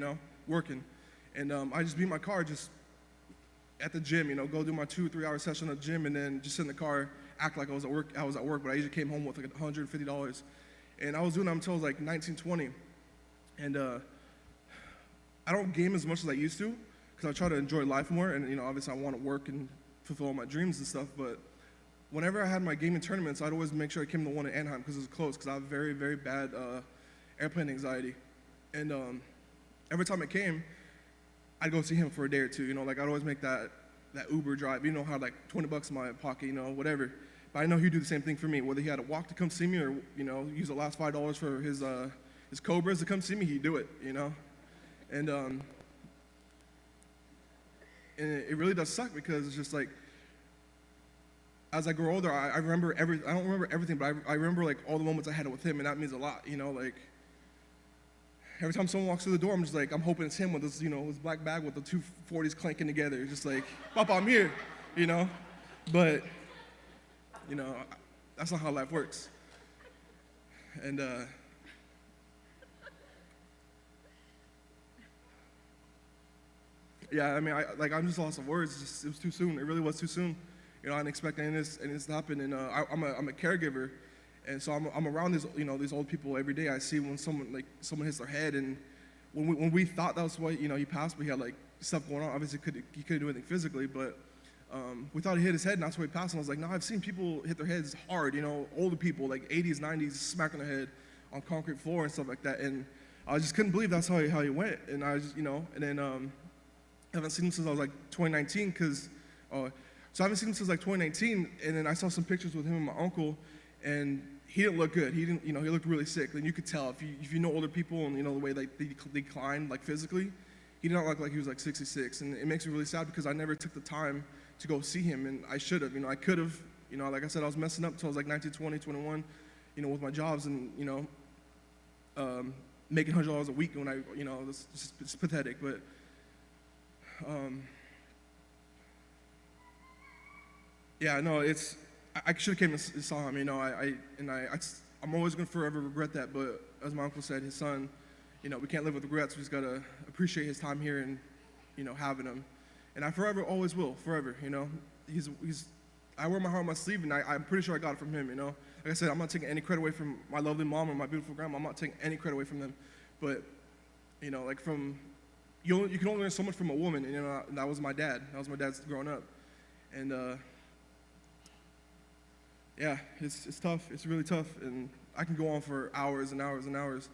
S9: working, and I just be in my car, just at the gym, go do my 2-3 hour session at the gym, and then just sit in the car, act like I was at work, but I usually came home with like $150, and I was doing that until I was like 19, 20, and I don't game as much as I used to, because I try to enjoy life more, and obviously I want to work and fulfill all my dreams and stuff, but whenever I had my gaming tournaments, I'd always make sure I came to one in Anaheim because it was close, because I have very, very bad airplane anxiety, and every time it came, I'd go see him for a day or two, like I'd always make that Uber drive, how like $20 in my pocket, whatever, but I know he'd do the same thing for me, whether he had to walk to come see me or, use the last $5 for his Cobras to come see me, he'd do it, and it really does suck because it's just like, as I grow older, I remember I don't remember everything, but I remember like all the moments I had with him, and that means a lot, like every time someone walks through the door, I'm just like, I'm hoping it's him with his, his black bag with the 240s clanking together, just like, Papa, I'm here, but, that's not how life works, and, yeah, I mean, I'm just lost of words. It was too soon. It really was too soon. I didn't expect any of this to happen. And I'm a caregiver, and so I'm around these old people every day. I see when someone hits their head, and when we thought that was why he passed, but he had like stuff going on. Obviously, he couldn't do anything physically, but we thought he hit his head, and that's why he passed. And I was like, no, I've seen people hit their heads hard. Older people like 80s, 90s, smacking their head on concrete floor and stuff like that. And I just couldn't believe that's how he went. And I just and then. I haven't seen him since I was like 2019, so I haven't seen him since like 2019, and then I saw some pictures with him and my uncle, and he didn't look good. He didn't, he looked really sick. And you could tell if you know older people and the way like they decline like physically, he did not look like he was like 66, and it makes me really sad because I never took the time to go see him, and I should have. I could have. Like I said, I was messing up until I was like 19, 20, 21, with my jobs and making $100 a week when it's pathetic, but. Yeah, no, I should have came and saw him, I'm always going to forever regret that, but as my uncle said, his son, we can't live with regrets, we just got to appreciate his time here and, having him, and I forever, always will, forever, I wear my heart on my sleeve, and I'm pretty sure I got it from him, like I said, I'm not taking any credit away from my lovely mom or my beautiful grandma, I'm not taking any credit away from them, but, like from, you can only learn so much from a woman, and that was my dad. That was my dad's growing up, and yeah, it's tough. It's really tough, and I can go on for hours and hours and hours.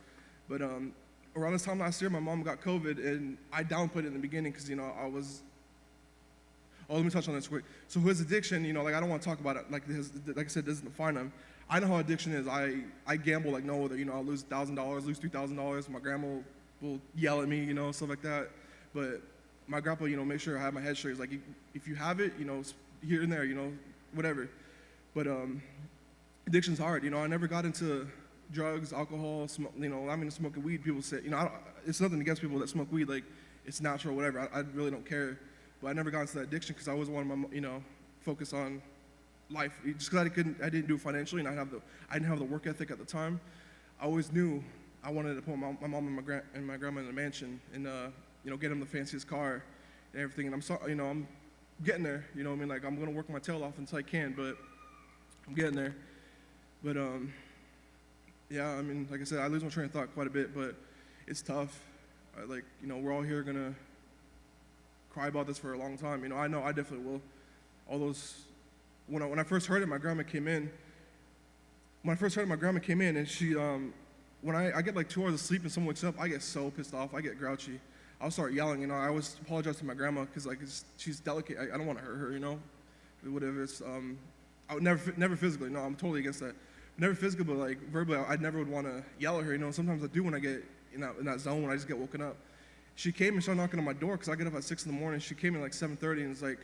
S9: But around this time last year, my mom got COVID, and I downplayed it in the beginning because I was. Oh, let me touch on this quick. So his addiction, like I don't want to talk about it. Like I said, doesn't define him. I know how addiction is. I gamble like no other. I'll lose $1,000, lose $3,000. My grandma will yell at me, stuff like that. But my grandpa, make sure I have my head straight. It's like, if you have it, here and there, whatever. But addiction's hard. I never got into drugs, alcohol, I'm into smoking weed. People say, it's nothing against people that smoke weed, like it's natural, whatever. I really don't care. But I never got into that addiction because I always wanted my, focus on life. Just because I didn't do it financially, and I didn't have the work ethic at the time. I always knew I wanted to put my mom and my grandma in a mansion, and get them the fanciest car and everything. And I'm sorry, I'm getting there. Like I'm gonna work my tail off until I can, but I'm getting there. But yeah, like I said, I lose my train of thought quite a bit, but it's tough. We're all here gonna cry about this for a long time. I know I definitely will. All those, when I first heard it, my grandma came in. When I first heard it, my grandma came in, and she, when I get like 2 hours of sleep and someone wakes up, I get so pissed off. I get grouchy. I'll start yelling. I always apologize to my grandma because she's delicate. I don't want to hurt her. Whatever. It's I would never physically. No, I'm totally against that. Never physically, but like verbally, I never would want to yell at her. Sometimes I do when I get in that zone when I just get woken up. She came and started knocking on my door because I get up at 6 in the morning. She came in like 7:30 and was like,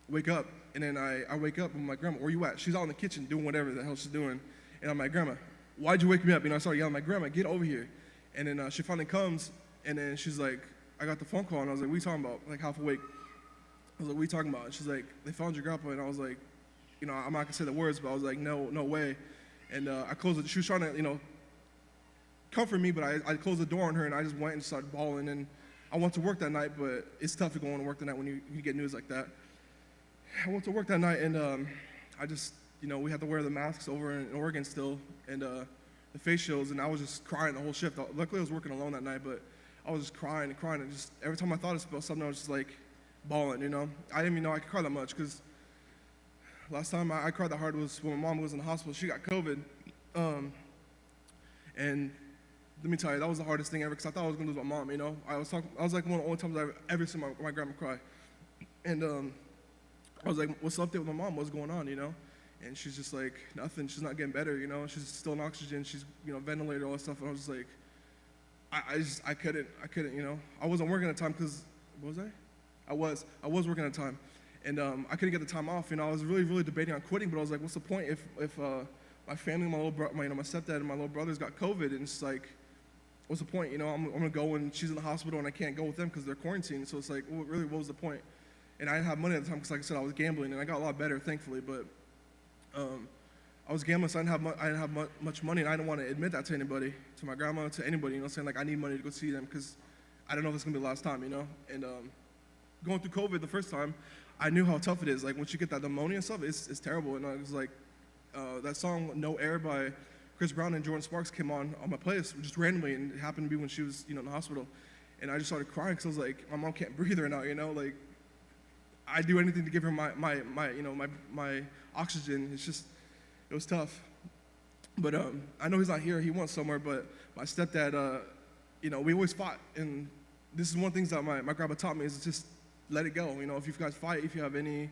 S9: "Wake up!" And then I wake up and I'm like, "Grandma, where you at?" She's out in the kitchen doing whatever the hell she's doing, and I'm like, "Grandma, why'd you wake me up?" I started yelling, "My grandma, get over here!" And then she finally comes, and then she's like, I got the phone call, and I was like, "What are you talking about?" Like half awake. I was like, "What are you talking about?" And she's like, "They found your grandpa," and I was like, I'm not gonna say the words, but I was like, no way. And I closed it. She was trying to, comfort me, but I closed the door on her, and I just went and started bawling. And I went to work that night, but it's tough to go on to work that night when you get news like that. I went to work that night, and I just, we had to wear the masks over in Oregon still, and the face shields, and I was just crying the whole shift. Luckily, I was working alone that night, but I was just crying, and just every time I thought about something, I was just like bawling. I didn't even know I could cry that much because last time I cried that hard was when my mom was in the hospital. She got COVID, and let me tell you, that was the hardest thing ever because I thought I was gonna lose my mom. I was like one of the only times I've ever seen my grandma cry, and I was like, "What's the update with my mom? What's going on?" And she's just like, "Nothing. She's not getting better. She's still on oxygen. She's ventilated, all that stuff." And I was just like, I couldn't. I wasn't working at the time because what was I? I was working at the time. And I couldn't get the time off. I was really, really debating on quitting, but I was like, what's the point if my family, my stepdad and my little brothers got COVID, and it's like, what's the point? I'm gonna go and she's in the hospital and I can't go with them because they're quarantined. So it's like, really, what was the point? And I didn't have money at the time because, like I said, I was gambling, and I got a lot better, thankfully. But I was gambling, so I didn't have much money, and I didn't want to admit that to anybody, to my grandma, to anybody. Saying like I need money to go see them because I don't know if it's gonna be the last time. And going through COVID the first time, I knew how tough it is. Like once you get that pneumonia and stuff, it's terrible. And I was like, that song "No Air" by Chris Brown and Jordan Sparks came on my playlist just randomly, and it happened to be when she was in the hospital. And I just started crying because I was like, my mom can't breathe right now. Like I'd do anything to give her my oxygen. It was tough. But I know he's not here. He went somewhere. But my stepdad, we always fought, and this is one of the things that my grandpa taught me is just let it go. If you guys fight, if you have any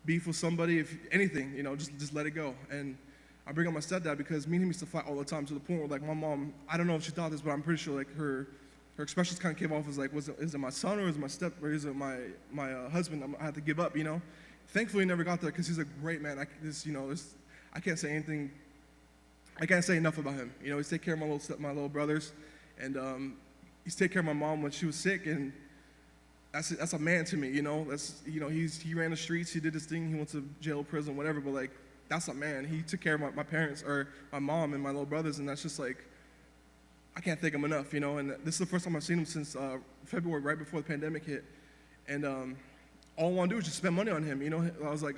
S9: beef with somebody, if anything, just let it go. And I bring up my stepdad because me and him used to fight all the time to the point where like my mom, I don't know if she thought this, but I'm pretty sure like her expressions kind of came off as like, is it my son or is it my husband? I had to give up. Thankfully, he never got there because he's a great man. I can't say anything. I can't say enough about him. He's taking care of my little brothers, and he's taking care of my mom when she was sick, and that's a man to me, he ran the streets, he did his thing, he went to jail, prison, whatever, but like, that's a man. He took care of my parents, or my mom and my little brothers, and that's just like, I can't thank him enough, and this is the first time I've seen him since February, right before the pandemic hit, and all I want to do is just spend money on him, I was like,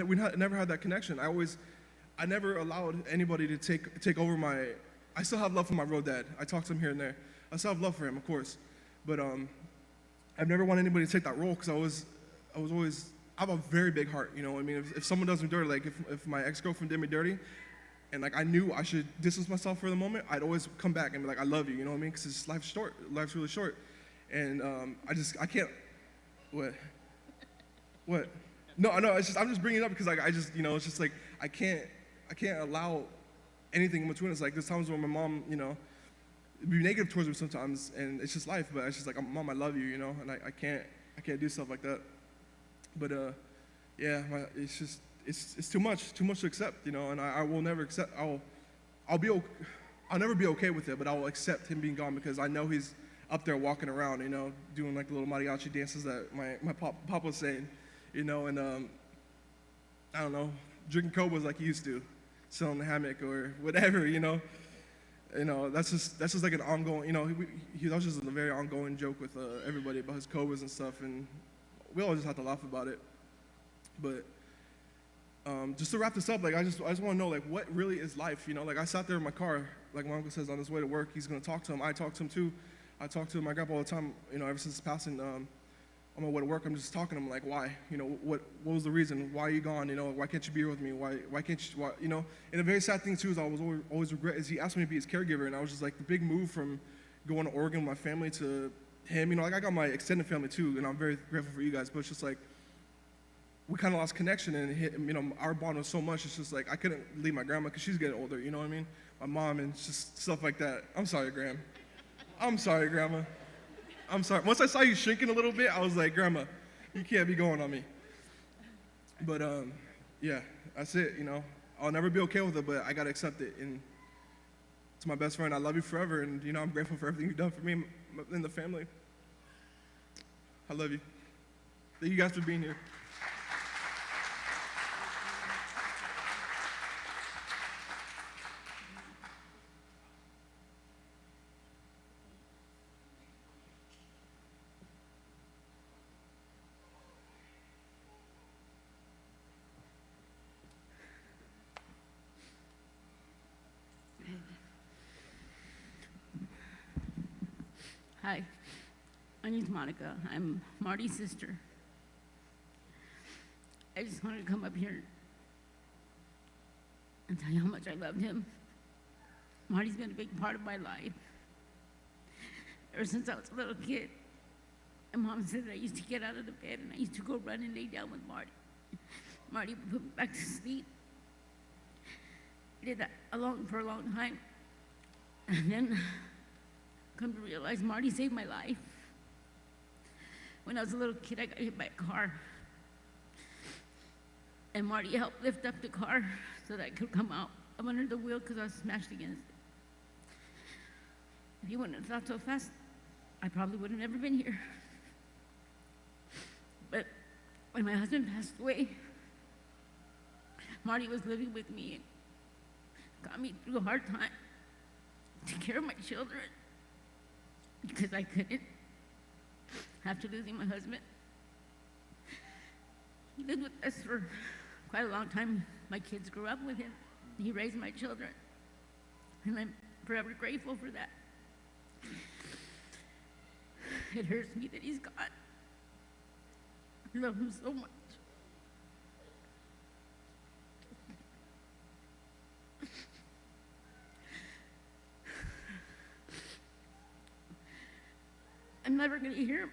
S9: we never had that connection. I never allowed anybody to take over I still have love for my real dad. I talk to him here and there. I still have love for him, of course, but I've never wanted anybody to take that role because I have a very big heart, if someone does me dirty, like if my ex-girlfriend did me dirty, and like I knew I should distance myself for the moment, I'd always come back and be like, I love you, because life's short, life's really short, and I can't, what? No, I'm just bringing it up because like it's just like I can't allow anything in between. It's like there's times when my mom, be negative towards me sometimes, and it's just life. But it's just like, Mom, I love you, and I can't do stuff like that. But it's too much to accept, and I will never accept. I'll I'll never be okay with it, but I will accept him being gone because I know he's up there walking around, you know, doing like the little mariachi dances that my pop was saying, you know, and I don't know, drinking cobas like he used to, sitting in the hammock or whatever, you know. You know, that's just like an ongoing, you know, that was just a very ongoing joke with everybody about his cobas and stuff, and we all just have to laugh about it. But just to wrap this up, like I just want to know, like, what really is life? You know, like I sat there in my car, like my uncle says, on his way to work, he's gonna talk to him. I talk to him too. I talk to my grandpa all the time. You know, ever since his passing, on my way to work, I'm just talking to him like, why? You know, what was the reason? Why are you gone? You know, why can't you be here with me? Why can't you? Why, you know, and a very sad thing too is I was always regret is he asked me to be his caregiver, and I was just like the big move from going to Oregon with my family to him. You know, like I got my extended family too, and I'm very grateful for you guys. But it's just like we kind of lost connection, and you know, our bond was so much. It's just like I couldn't leave my grandma because she's getting older. You know what I mean? My mom and just stuff like that. I'm sorry, Graham. I'm sorry, Grandma. I'm sorry. Once I saw you shrinking a little bit, I was like, Grandma, you can't be going on me. But yeah, that's it. You know, I'll never be okay with it, but I gotta accept it. And to my best friend, I love you forever, and you know, I'm grateful for everything you've done for me and the family. I love you. Thank you guys for being here.
S11: Hi, my name's Monica. I'm Marty's sister. I just wanted to come up here and tell you how much I loved him. Marty's been a big part of my life. Ever since I was a little kid, my mom said that I used to get out of the bed and I used to go run and lay down with Marty. Marty would put me back to sleep. He did that for a long time. And then come to realize Marty saved my life. When I was a little kid, I got hit by a car. And Marty helped lift up the car so that I could come out. I'm under the wheel because I was smashed against it. If he wouldn't have thought so fast, I probably would have never been here. But when my husband passed away, Marty was living with me and got me through a hard time, took care of my children, because I couldn't, after losing my husband. He lived with us for quite a long time. My kids grew up with him. He raised my children, and I'm forever grateful for that. It hurts me that he's gone. I love him so much. I'm never going to hear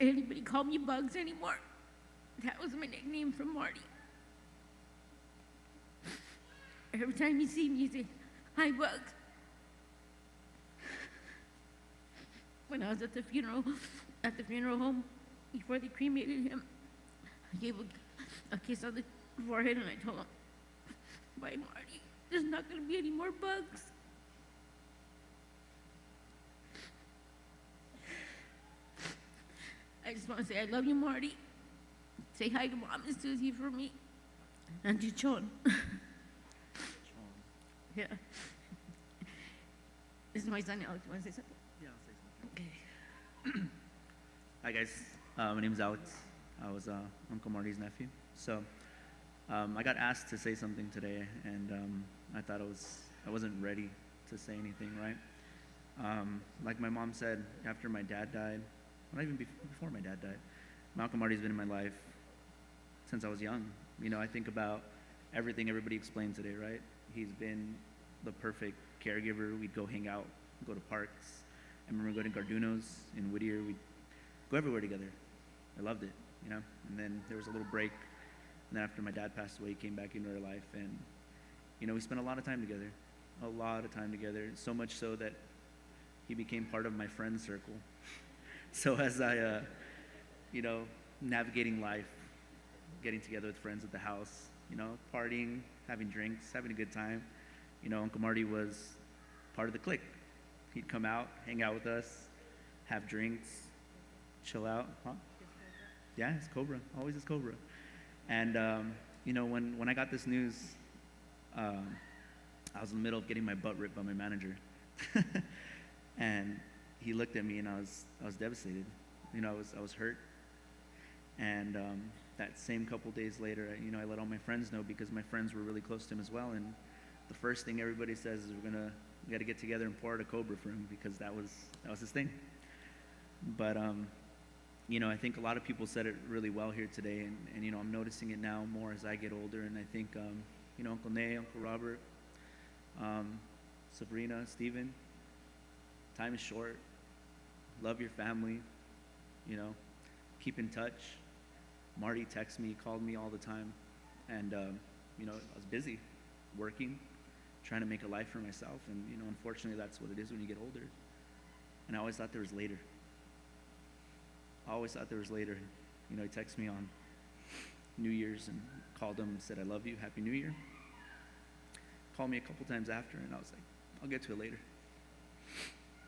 S11: anybody call me Bugs anymore. That was my nickname from Marty. Every time you see me, you say, "Hi, Bugs." When I was at the funeral home, before they cremated him, I gave a kiss on the forehead and I told him, "Bye, Marty. There's not going to be any more bugs." I just want to say I love you, Marty. Say hi to Mom and Susie for me. And to Chon. Yeah. This is my son, Alex. You want to say something?
S12: Yeah, I'll say something. Okay. Hi, guys. My name is Alex. I was Uncle Marty's nephew. So I got asked to say something today, and I thought I wasn't ready to say anything, right? Like my mom said, after my dad died, not even before my dad died, Uncle Marty's been in my life since I was young. You know, I think about everything everybody explained today, right? He's been the perfect caregiver. We'd go hang out, go to parks. I remember going to Garduno's in Whittier. We'd go everywhere together. I loved it, you know? And then there was a little break. And then after my dad passed away, he came back into our life. And, you know, we spent a lot of time together. A lot of time together. So much so that he became part of my friend circle. So as I, you know, navigating life, getting together with friends at the house, you know, partying, having drinks, having a good time, you know, Uncle Marty was part of the clique. He'd come out, hang out with us, have drinks, chill out. Huh? Yeah, it's Cobra. Always is Cobra. And, when I got this news, I was in the middle of getting my butt ripped by my manager. And he looked at me, and I was devastated. I was hurt. And that same couple days later, I let all my friends know, because my friends were really close to him as well. And the first thing everybody says is we got to get together and pour out a Cobra for him, because that was his thing. But I think a lot of people said it really well here today, and I'm noticing it now more as I get older. And I think Uncle Nay, Uncle Robert, Sabrina, Stephen, time is short. Love your family. Keep in touch. Marty texts me, called me all the time, and I was busy working, trying to make a life for myself, and unfortunately that's what it is when you get older. And I always thought there was later. He texted me on New Year's and called him and said, "I love you, Happy New Year." Called me a couple times after, and I was like, "I'll get to it later."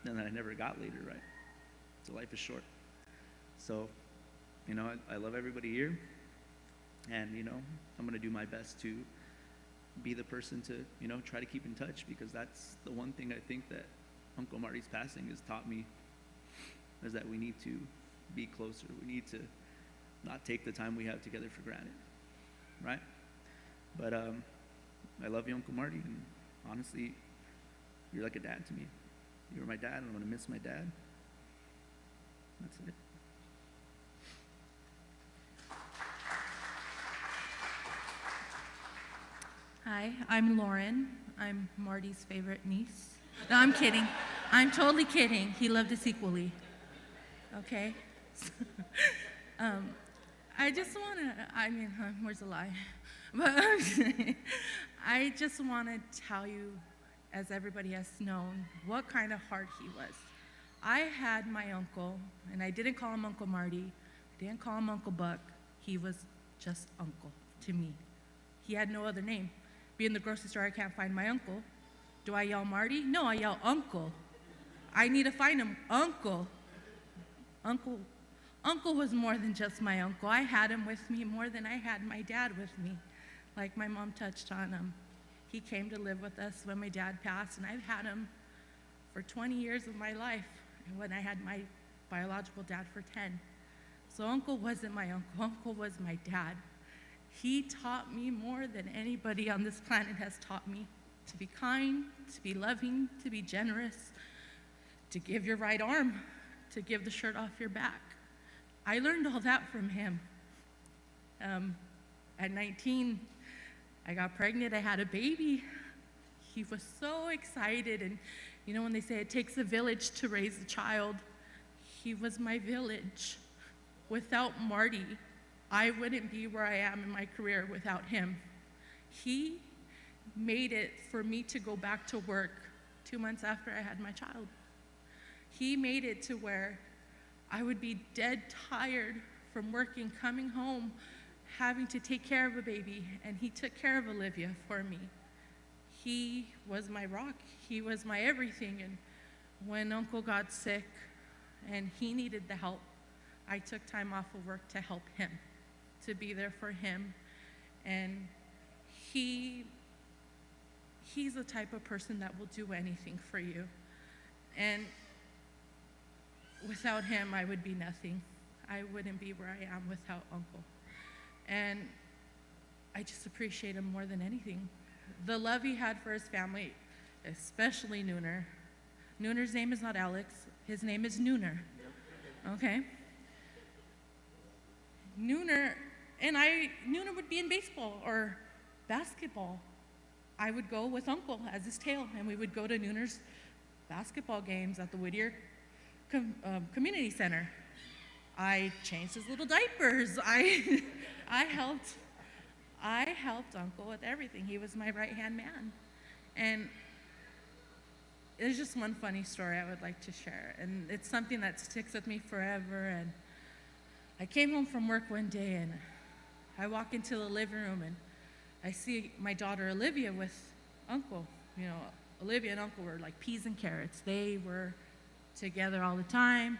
S12: And then I never got later, right? So life is short. So, I love everybody here, and I'm gonna do my best to be the person to try to keep in touch, because that's the one thing I think that Uncle Marty's passing has taught me, is that we need to be closer. We need to not take the time we have together for granted, right? But I love you, Uncle Marty, and honestly, you're like a dad to me. You were my dad, and I'm gonna miss my dad. That's it.
S13: Hi, I'm Lauren. I'm Marty's favorite niece. No, I'm kidding. I'm totally kidding. He loved us equally. Okay? I just want to, where's the lie? But I just want to tell you, as everybody has known, what kind of heart he was. I had my uncle, and I didn't call him Uncle Marty. I didn't call him Uncle Buck. He was just uncle to me. He had no other name. Be in the grocery store, I can't find my uncle. Do I yell Marty? No, I yell uncle. I need to find him. Uncle. Uncle was more than just my uncle. I had him with me more than I had my dad with me. Like my mom touched on him. He came to live with us when my dad passed, and I've had him for 20 years of my life, and when I had my biological dad for 10. So Uncle wasn't my uncle. Uncle was my dad. He taught me more than anybody on this planet has taught me, to be kind, to be loving, to be generous, to give your right arm, to give the shirt off your back. I learned all that from him. At 19, I got pregnant, I had a baby. He was so excited, and when they say it takes a village to raise a child, he was my village. Without Marty, I wouldn't be where I am in my career without him. He made it for me to go back to work 2 months after I had my child. He made it to where I would be dead tired from working, coming home, having to take care of a baby, and he took care of Olivia for me. He was my rock. He was my everything. And when Uncle got sick and he needed the help, I took time off of work to help him, to be there for him. And he's the type of person that will do anything for you. And without him, I would be nothing. I wouldn't be where I am without Uncle. And I just appreciate him more than anything. The love he had for his family, especially Nooner. Nooner's name is not Alex. His name is Nooner. Okay? Nooner would be in baseball or basketball. I would go with Uncle as his tail, and we would go to Nooner's basketball games at the Whittier Community Center. I changed his little diapers. I helped Uncle with everything. He was my right-hand man. And there's just one funny story I would like to share, and it's something that sticks with me forever. And I came home from work one day, and I walk into the living room, and I see my daughter Olivia with Uncle, Olivia and Uncle were like peas and carrots. They were together all the time.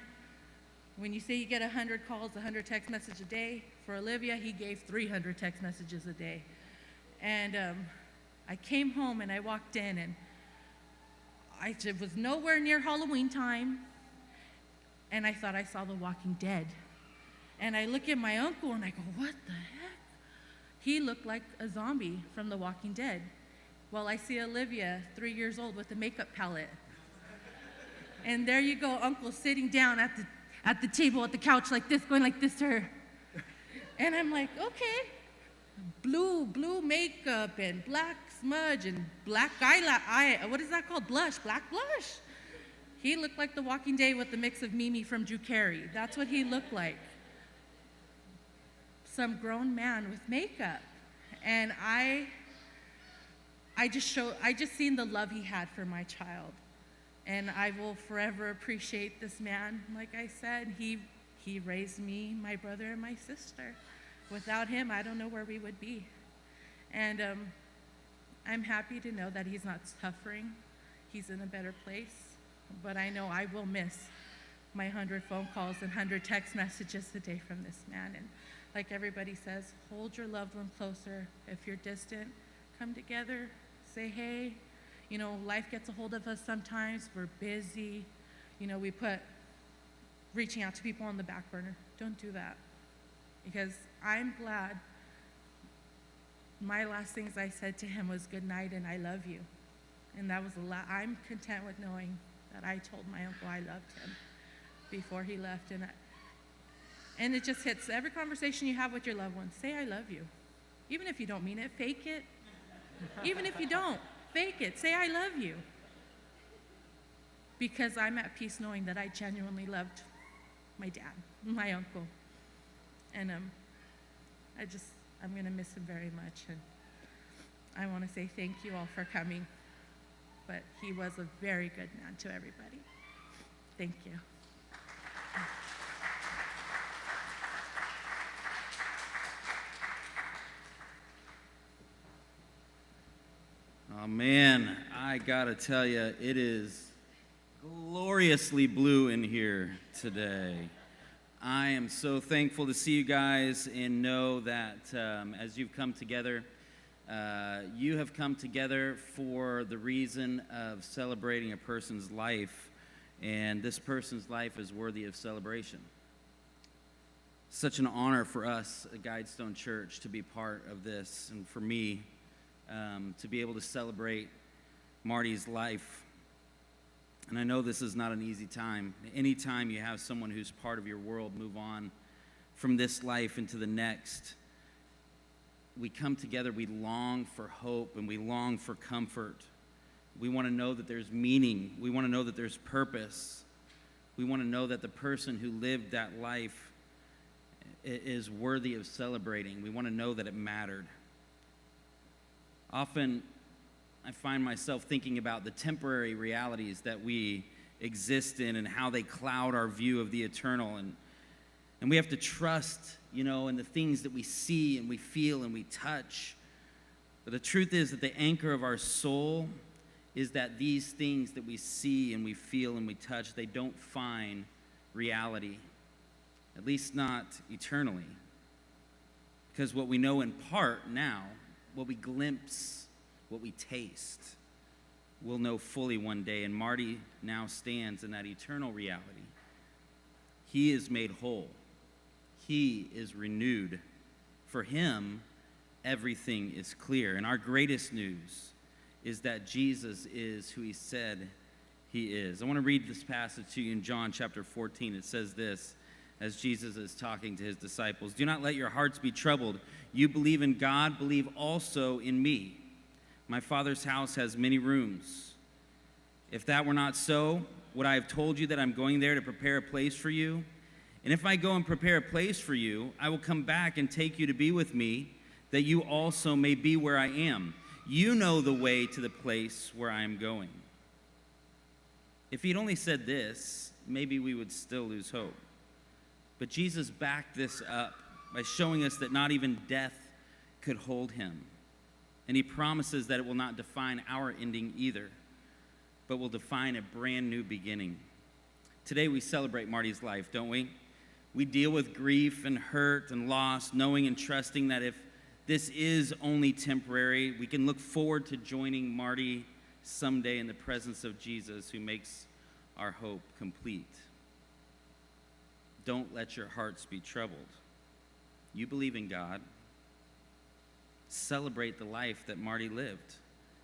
S13: When you say you get 100 calls, 100 text messages a day, for Olivia, he gave 300 text messages a day. And I came home and I walked in, and it was nowhere near Halloween time, and I thought I saw The Walking Dead. And I look at my uncle and I go, what the heck? He looked like a zombie from The Walking Dead. Well, I see Olivia, 3 years old, with a makeup palette. And there you go, Uncle sitting down at the table, at the couch like this, going like this to her. And I'm like, okay. Blue makeup and black smudge and black what is that called? Blush, black blush. He looked like The Walking Dead with the mix of Mimi from Drew Carey. That's what he looked like. Some grown man with makeup. And I just seen the love he had for my child. And I will forever appreciate this man. Like I said, he raised me, my brother, and my sister. Without him, I don't know where we would be. And I'm happy to know that he's not suffering. He's in a better place. But I know I will miss my 100 phone calls and 100 text messages a day from this man. And like everybody says, hold your loved one closer. If you're distant, come together, say hey. You know, life gets a hold of us sometimes. We're busy. You know, we put reaching out to people on the back burner. Don't do that. Because I'm glad my last things I said to him was good night and I love you. And that was I'm content with knowing that I told my uncle I loved him before he left. And it just hits every conversation you have with your loved ones. Say I love you. Even if you don't mean it, fake it. Even if you don't, fake it. Say I love you. Because I'm at peace knowing that I genuinely loved my dad, my uncle. And I'm going to miss him very much. And I want to say thank you all for coming. But he was a very good man to everybody. Thank you.
S1: Oh man, I gotta tell you, it is gloriously blue in here today. I am so thankful to see you guys and know that as you've come together, you have come together for the reason of celebrating a person's life, and this person's life is worthy of celebration. Such an honor for us at Guidestone.Church to be part of this, and for me to be able to celebrate Marty's life. And I know this is not an easy time. Anytime you have someone who's part of your world move on from this life into the next, we come together, we long for hope, and we long for comfort. We want to know that there's meaning. We want to know that there's purpose. We want to know that the person who lived that life is worthy of celebrating. We want to know that it mattered. Often, I find myself thinking about the temporary realities that we exist in and how they cloud our view of the eternal. And we have to trust, in the things that we see and we feel and we touch. But the truth is that the anchor of our soul is that these things that we see and we feel and we touch, they don't find reality, at least not eternally. Because what we know in part now, what we glimpse, what we taste, we'll know fully one day. And Marty now stands in that eternal reality. He is made whole. He is renewed. For him, everything is clear. And our greatest news is that Jesus is who he said he is. I want to read this passage to you in John chapter 14. It says this, as Jesus is talking to his disciples: "Do not let your hearts be troubled. You believe in God, believe also in me. My Father's house has many rooms. If that were not so, would I have told you that I'm going there to prepare a place for you? And if I go and prepare a place for you, I will come back and take you to be with me, that you also may be where I am. You know the way to the place where I am going." If he'd only said this, maybe we would still lose hope. But Jesus backed this up by showing us that not even death could hold him. And he promises that it will not define our ending either. but will define a brand new beginning. Today we celebrate Marty's life, don't we? We deal with grief and hurt and loss, knowing and trusting that if this is only temporary, we can look forward to joining Marty someday in the presence of Jesus, who makes our hope complete. Don't let your hearts be troubled. You believe in God. Celebrate the life that Marty lived.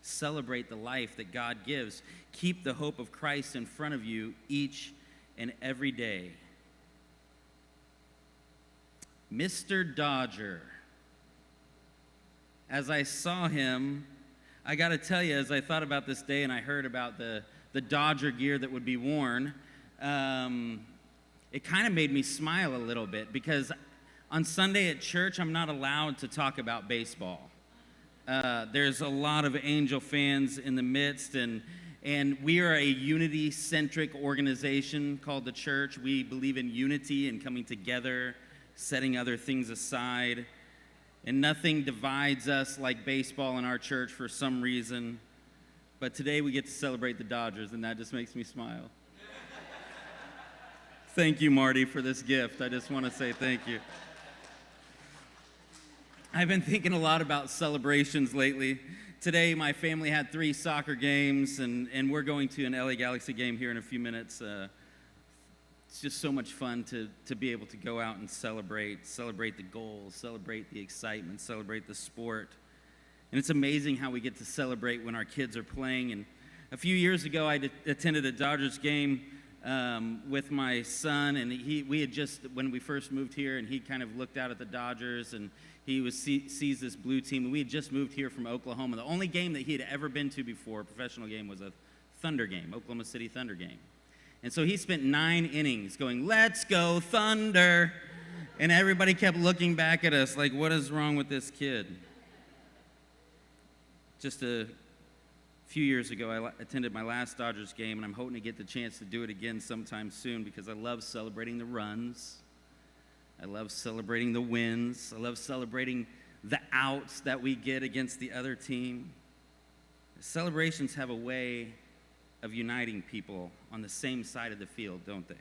S1: Celebrate the life that God gives. Keep the hope of Christ in front of you each and every day. Mr. Dodger. As I saw him, I got to tell you, as I thought about this day and I heard about the Dodger gear that would be worn, it kind of made me smile a little bit, because on Sunday at church, I'm not allowed to talk about baseball. There's a lot of Angel fans in the midst, and we are a unity-centric organization called the church. We believe in unity and coming together, setting other things aside. And nothing divides us like baseball in our church for some reason. But today we get to celebrate the Dodgers, and that just makes me smile. Thank you, Marty, for this gift. I just want to say thank you. I've been thinking a lot about celebrations lately. Today, my family had 3 soccer games, and we're going to an LA Galaxy game here in a few minutes. It's just so much fun to be able to go out and celebrate the goals, celebrate the excitement, celebrate the sport. And it's amazing how we get to celebrate when our kids are playing. And a few years ago, I attended a Dodgers game with my son, and we had just, when we first moved here, and he kind of looked out at the Dodgers, and he sees this blue team, and we had just moved here from Oklahoma. The only game that he had ever been to before, a professional game, was a Thunder game, Oklahoma City Thunder game. And so he spent 9 innings going, "Let's go Thunder!" And everybody kept looking back at us like, what is wrong with this kid? Just a few years ago, I attended my last Dodgers game, and I'm hoping to get the chance to do it again sometime soon, because I love celebrating the runs. I love celebrating the wins. I love celebrating the outs that we get against the other team. Celebrations have a way of uniting people on the same side of the field, don't they?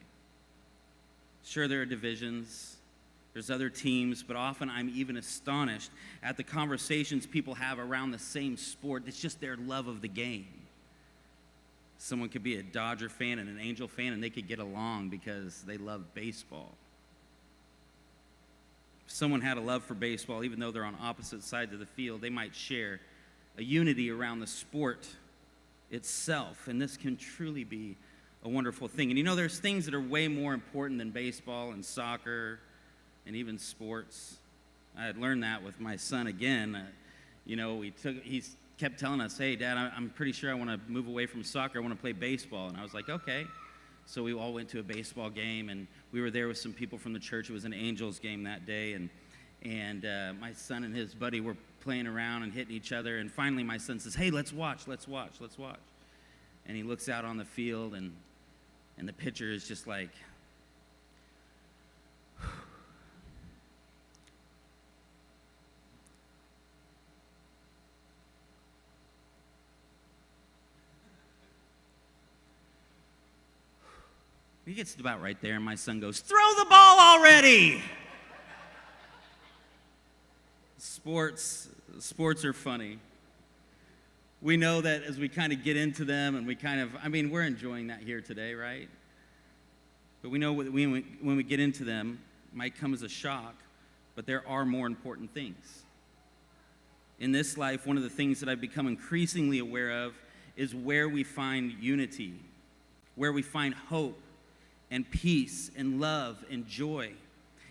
S1: Sure, there are divisions, there's other teams, but often I'm even astonished at the conversations people have around the same sport. It's just their love of the game. Someone could be a Dodger fan and an Angel fan, and they could get along because they love baseball. If someone had a love for baseball, even though they're on opposite sides of the field, they might share a unity around the sport itself, and this can truly be a wonderful thing. And you know, there's things that are way more important than baseball and soccer and even sports. I had learned that with my son again. He kept telling us, "Hey, Dad, I'm pretty sure I want to move away from soccer. I want to play baseball." And I was like, "Okay." So we all went to a baseball game, and we were there with some people from the church. It was an Angels game that day, and my son and his buddy were playing around and hitting each other, and finally my son says, "Hey, let's watch. And he looks out on the field, and the pitcher is just like, he gets to about right there, and my son goes, "Throw the ball already!" Sports are funny. We know that as we kind of get into them, and we're enjoying that here today, right? But we know when we get into them, it might come as a shock, but there are more important things. In this life, one of the things that I've become increasingly aware of is where we find unity, where we find hope and peace and love and joy.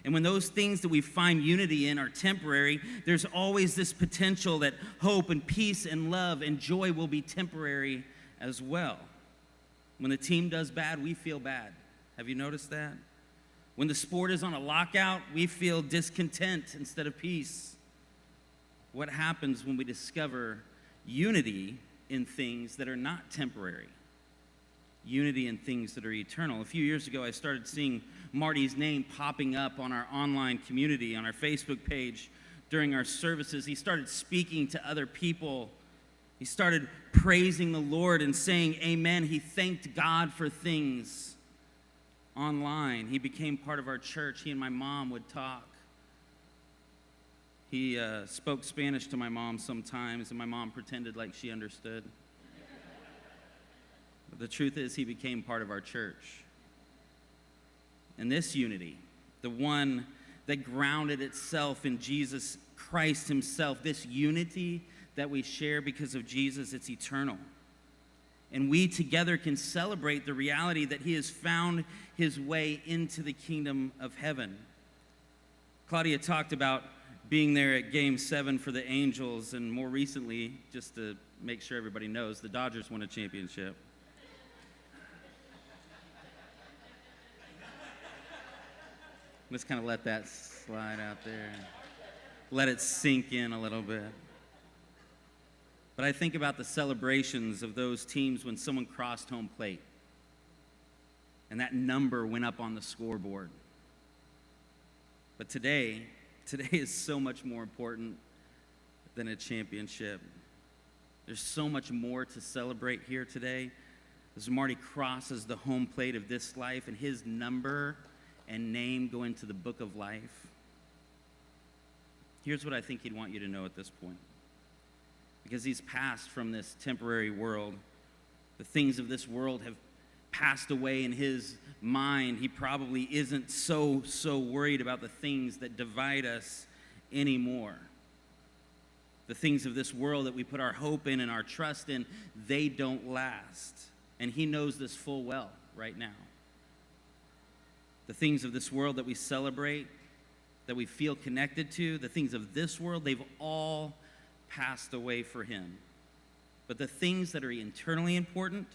S1: And when those things that we find unity in are temporary, there's always this potential that hope and peace and love and joy will be temporary as well. When the team does bad, we feel bad. Have you noticed that? When the sport is on a lockout, we feel discontent instead of peace. What happens when we discover unity in things that are not temporary? Unity in things that are eternal. A few years ago, I started seeing Marty's name popping up on our online community, on our Facebook page during our services. He started speaking to other people He started praising the Lord and saying amen. He thanked God for things online. He became part of our church. He and my mom would talk. He spoke Spanish to my mom sometimes, and my mom pretended like she understood. But the truth is, he became part of our church. And this unity, the one that grounded itself in Jesus Christ himself, this unity that we share because of Jesus, it's eternal. And we together can celebrate the reality that he has found his way into the kingdom of heaven. Claudia talked about being there at Game 7 for the Angels, and more recently, just to make sure everybody knows, the Dodgers won a championship. Let's kind of let that slide out there. Let it sink in a little bit. But I think about the celebrations of those teams when someone crossed home plate and that number went up on the scoreboard. But today is so much more important than a championship. There's so much more to celebrate here today as Marty crosses the home plate of this life and his number and name go into the book of life. Here's what I think he'd want you to know at this point. Because he's passed from this temporary world. The things of this world have passed away in his mind. He probably isn't so worried about the things that divide us anymore. The things of this world that we put our hope in and our trust in, they don't last. And he knows this full well right now. The things of this world that we celebrate, that we feel connected to, the things of this world, they've all passed away for him. But the things that are eternally important,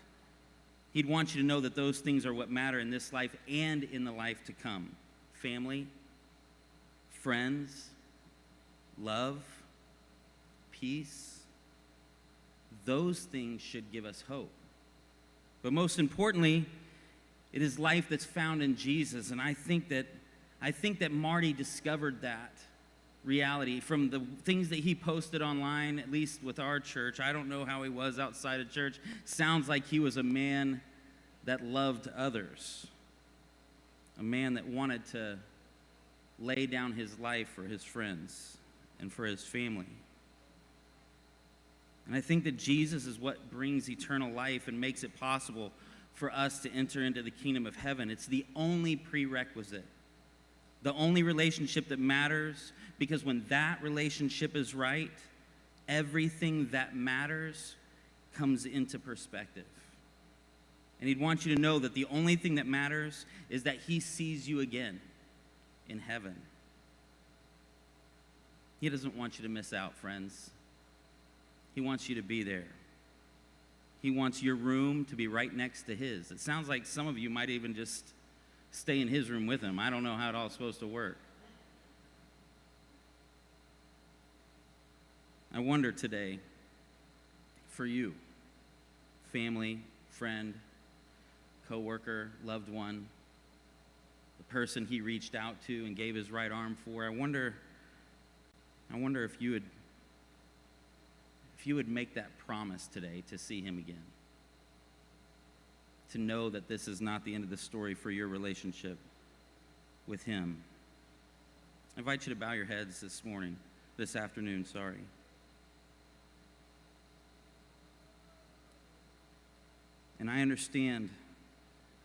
S1: he'd want you to know that those things are what matter in this life and in the life to come. Family, friends, love, peace. Those things should give us hope. But most importantly, it is life that's found in Jesus. And I think that Marty discovered that reality from the things that he posted online, at least with our church. I don't know how he was outside of church. Sounds like he was a man that loved others, a man that wanted to lay down his life for his friends and for his family. And I think that Jesus is what brings eternal life and makes it possible for us to enter into the kingdom of heaven. It's the only prerequisite, the only relationship that matters, because when that relationship is right, everything that matters comes into perspective. And he'd want you to know that the only thing that matters is that he sees you again in heaven. He doesn't want you to miss out, friends. He wants you to be there. He wants your room to be right next to his. It sounds like some of you might even just stay in his room with him. I don't know how it all is supposed to work. I wonder today, for you, family, friend, coworker, loved one, the person he reached out to and gave his right arm for, I wonder if you would make that promise today to see him again. To know that this is not the end of the story for your relationship with him. I invite you to bow your heads this afternoon. And I understand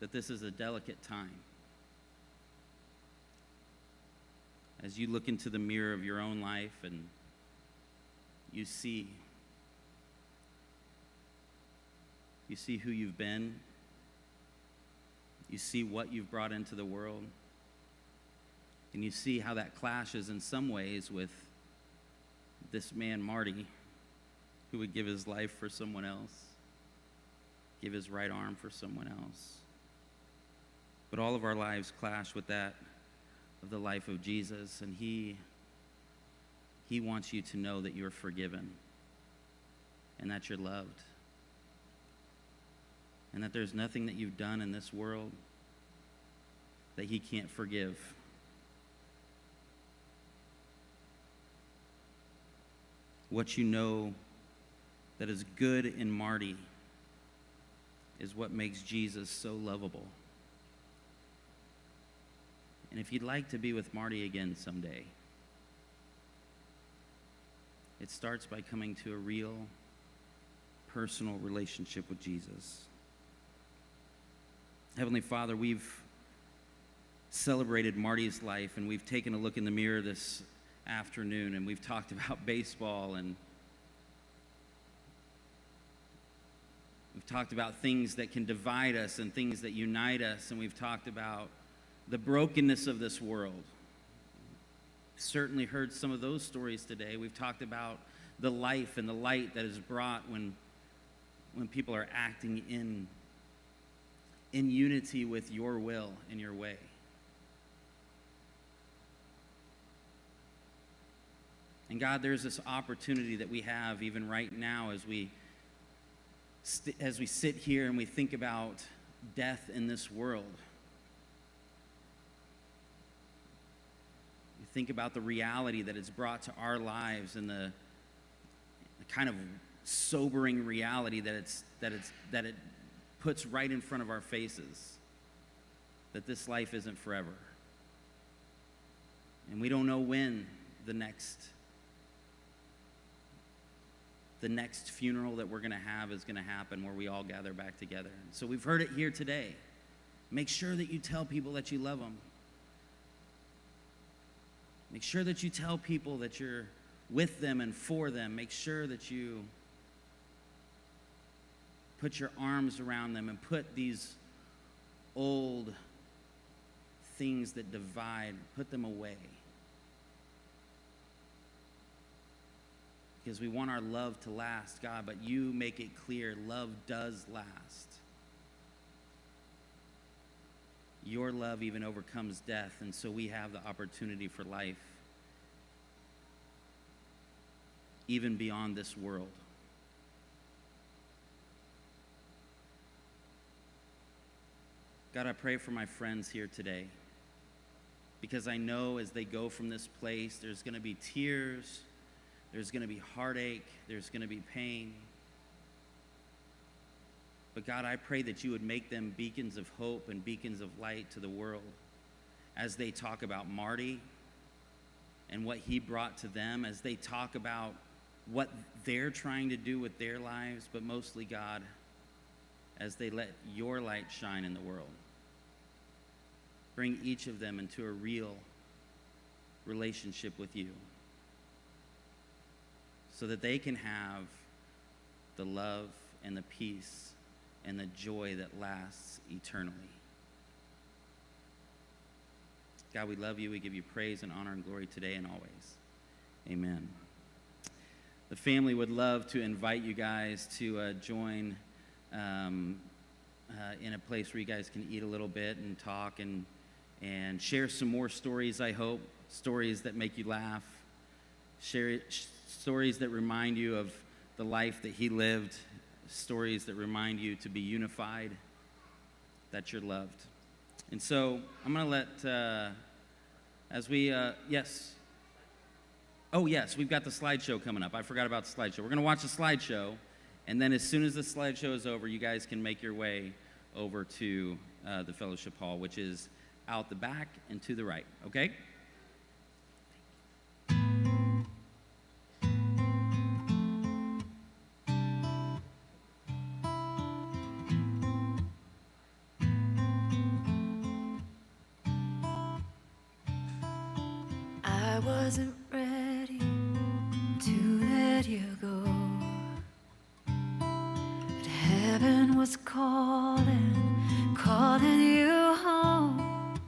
S1: that this is a delicate time. As you look into the mirror of your own life and you see who you've been, you see what you've brought into the world, and you see how that clashes in some ways with this man, Marty, who would give his life for someone else, give his right arm for someone else. But all of our lives clash with that of the life of Jesus, and he wants you to know that you're forgiven and that you're loved and that there's nothing that you've done in this world that he can't forgive. What you know that is good in Marty is what makes Jesus so lovable. And if you'd like to be with Marty again someday, it starts by coming to a real, personal relationship with Jesus. Heavenly Father, we've celebrated Marty's life, and we've taken a look in the mirror this afternoon, and we've talked about baseball, and we've talked about things that can divide us and things that unite us, and we've talked about the brokenness of this world. Certainly heard some of those stories today. We've talked about the life and the light that is brought when people are acting in unity with your will and your way. And God, there's this opportunity that we have even right now as we sit here and we think about death in this world. We think about the reality that it's brought to our lives and the kind of sobering reality that it puts right in front of our faces, that this life isn't forever. And we don't know when the next funeral that we're going to have is going to happen, where we all gather back together. And so we've heard it here today. Make sure that you tell people that you love them. Make sure that you tell people that you're with them and for them. Make sure that you put your arms around them and put these old things that divide, put them away. Because we want our love to last, God, but you make it clear love does last. Your love even overcomes death, and so we have the opportunity for life even beyond this world. God, I pray for my friends here today, because I know as they go from this place, there's going to be tears, there's going to be heartache, there's going to be pain. But God, I pray that you would make them beacons of hope and beacons of light to the world as they talk about Marty and what he brought to them, as they talk about what they're trying to do with their lives, but mostly, God, as they let your light shine in the world. Bring each of them into a real relationship with you, so that they can have the love and the peace and the joy that lasts eternally. God, we love you. We give you praise and honor and glory today and always. Amen. The family would love to invite you guys to join in a place where you guys can eat a little bit and talk and share some more stories, I hope. Stories that make you laugh. Share stories that remind you of the life that he lived. Stories that remind you to be unified, that you're loved. And so I'm going to let, yes. Oh, yes, we've got the slideshow coming up. I forgot about the slideshow. We're going to watch the slideshow, and then as soon as the slideshow is over, you guys can make your way over to the fellowship hall, which is out the back and to the right, okay?
S14: I wasn't ready to let you go, but heaven was calling you home.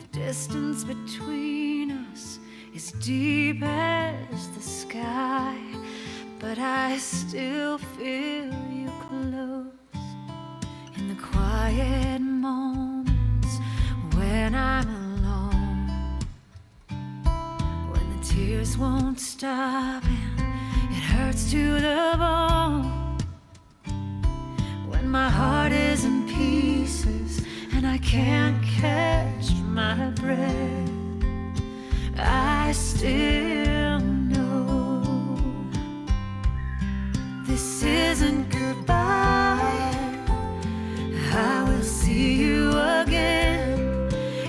S14: The distance between us is deep as the sky, but I still feel you close in the quiet moments when I'm alone, when the tears won't stop and it hurts to the bone, when my heart is in pieces and I can't catch my breath. I still know This isn't goodbye. I will see you again.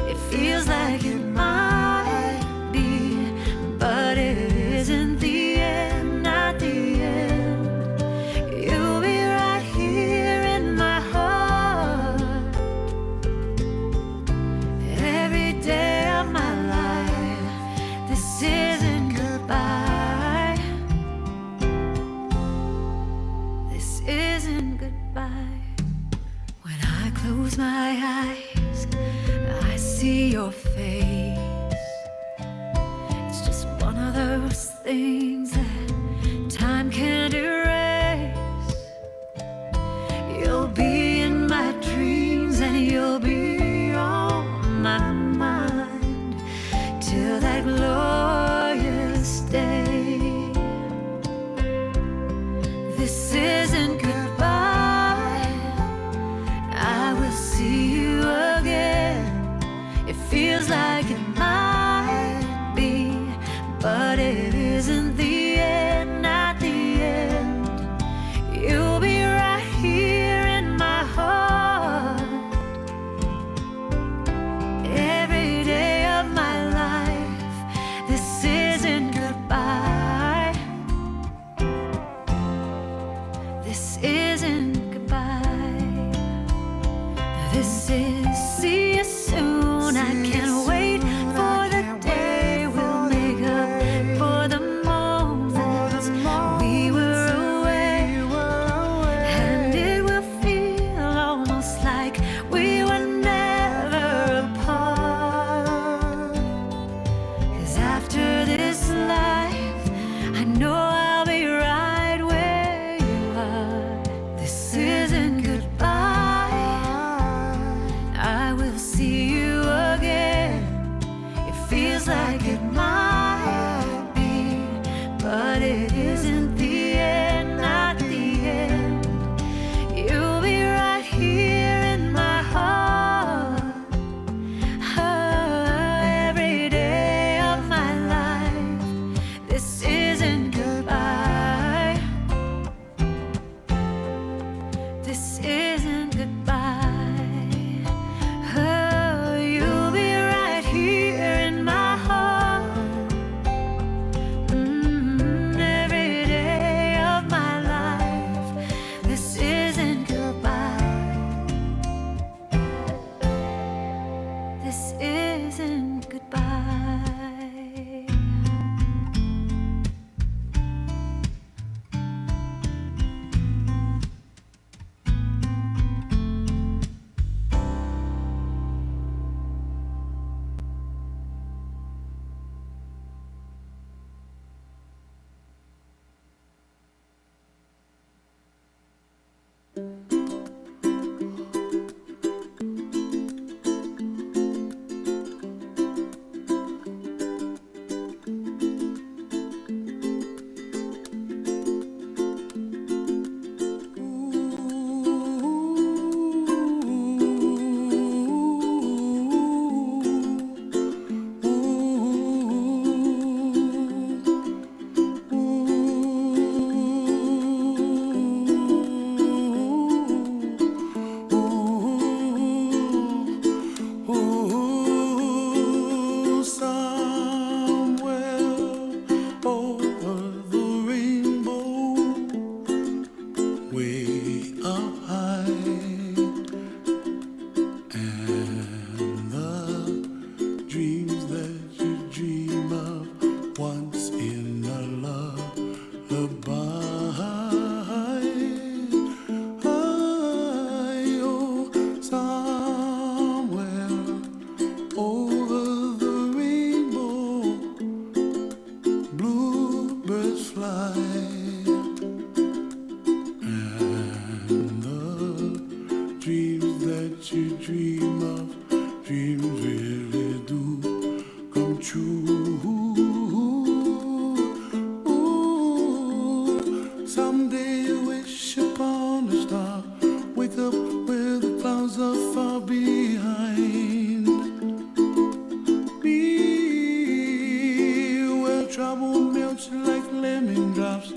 S14: It feels like it might be, but it isn't the end, not the end. You'll be right here in my heart every day of my life. This isn't goodbye. This isn't goodbye. When I close my eyes, I see your face. It's just one of those things that time can't erase. You'll be in my dreams and you'll be on my mind till that glorious day. This isn't goodbye. I will see you again. It feels like it might be, but it isn't the end, not the end. You'll be right here in my heart every day of my life. This isn't goodbye. This isn't goodbye. This is see you soon. I can't wait for the day we'll make up for the moments we were away. And it will feel almost like we were never apart. 'Cause after this life, I know I'll be right where you are. This isn't goodbye. I will see you again. It feels like it might be, but it isn't the end, not the end. You'll be right here in my heart every day of my life. This isn't goodbye. This isn't goodbye. Oh, you'll be right here in my heart every day of my life. This isn't goodbye. This isn't goodbye.
S15: trouble melts like lemon drops.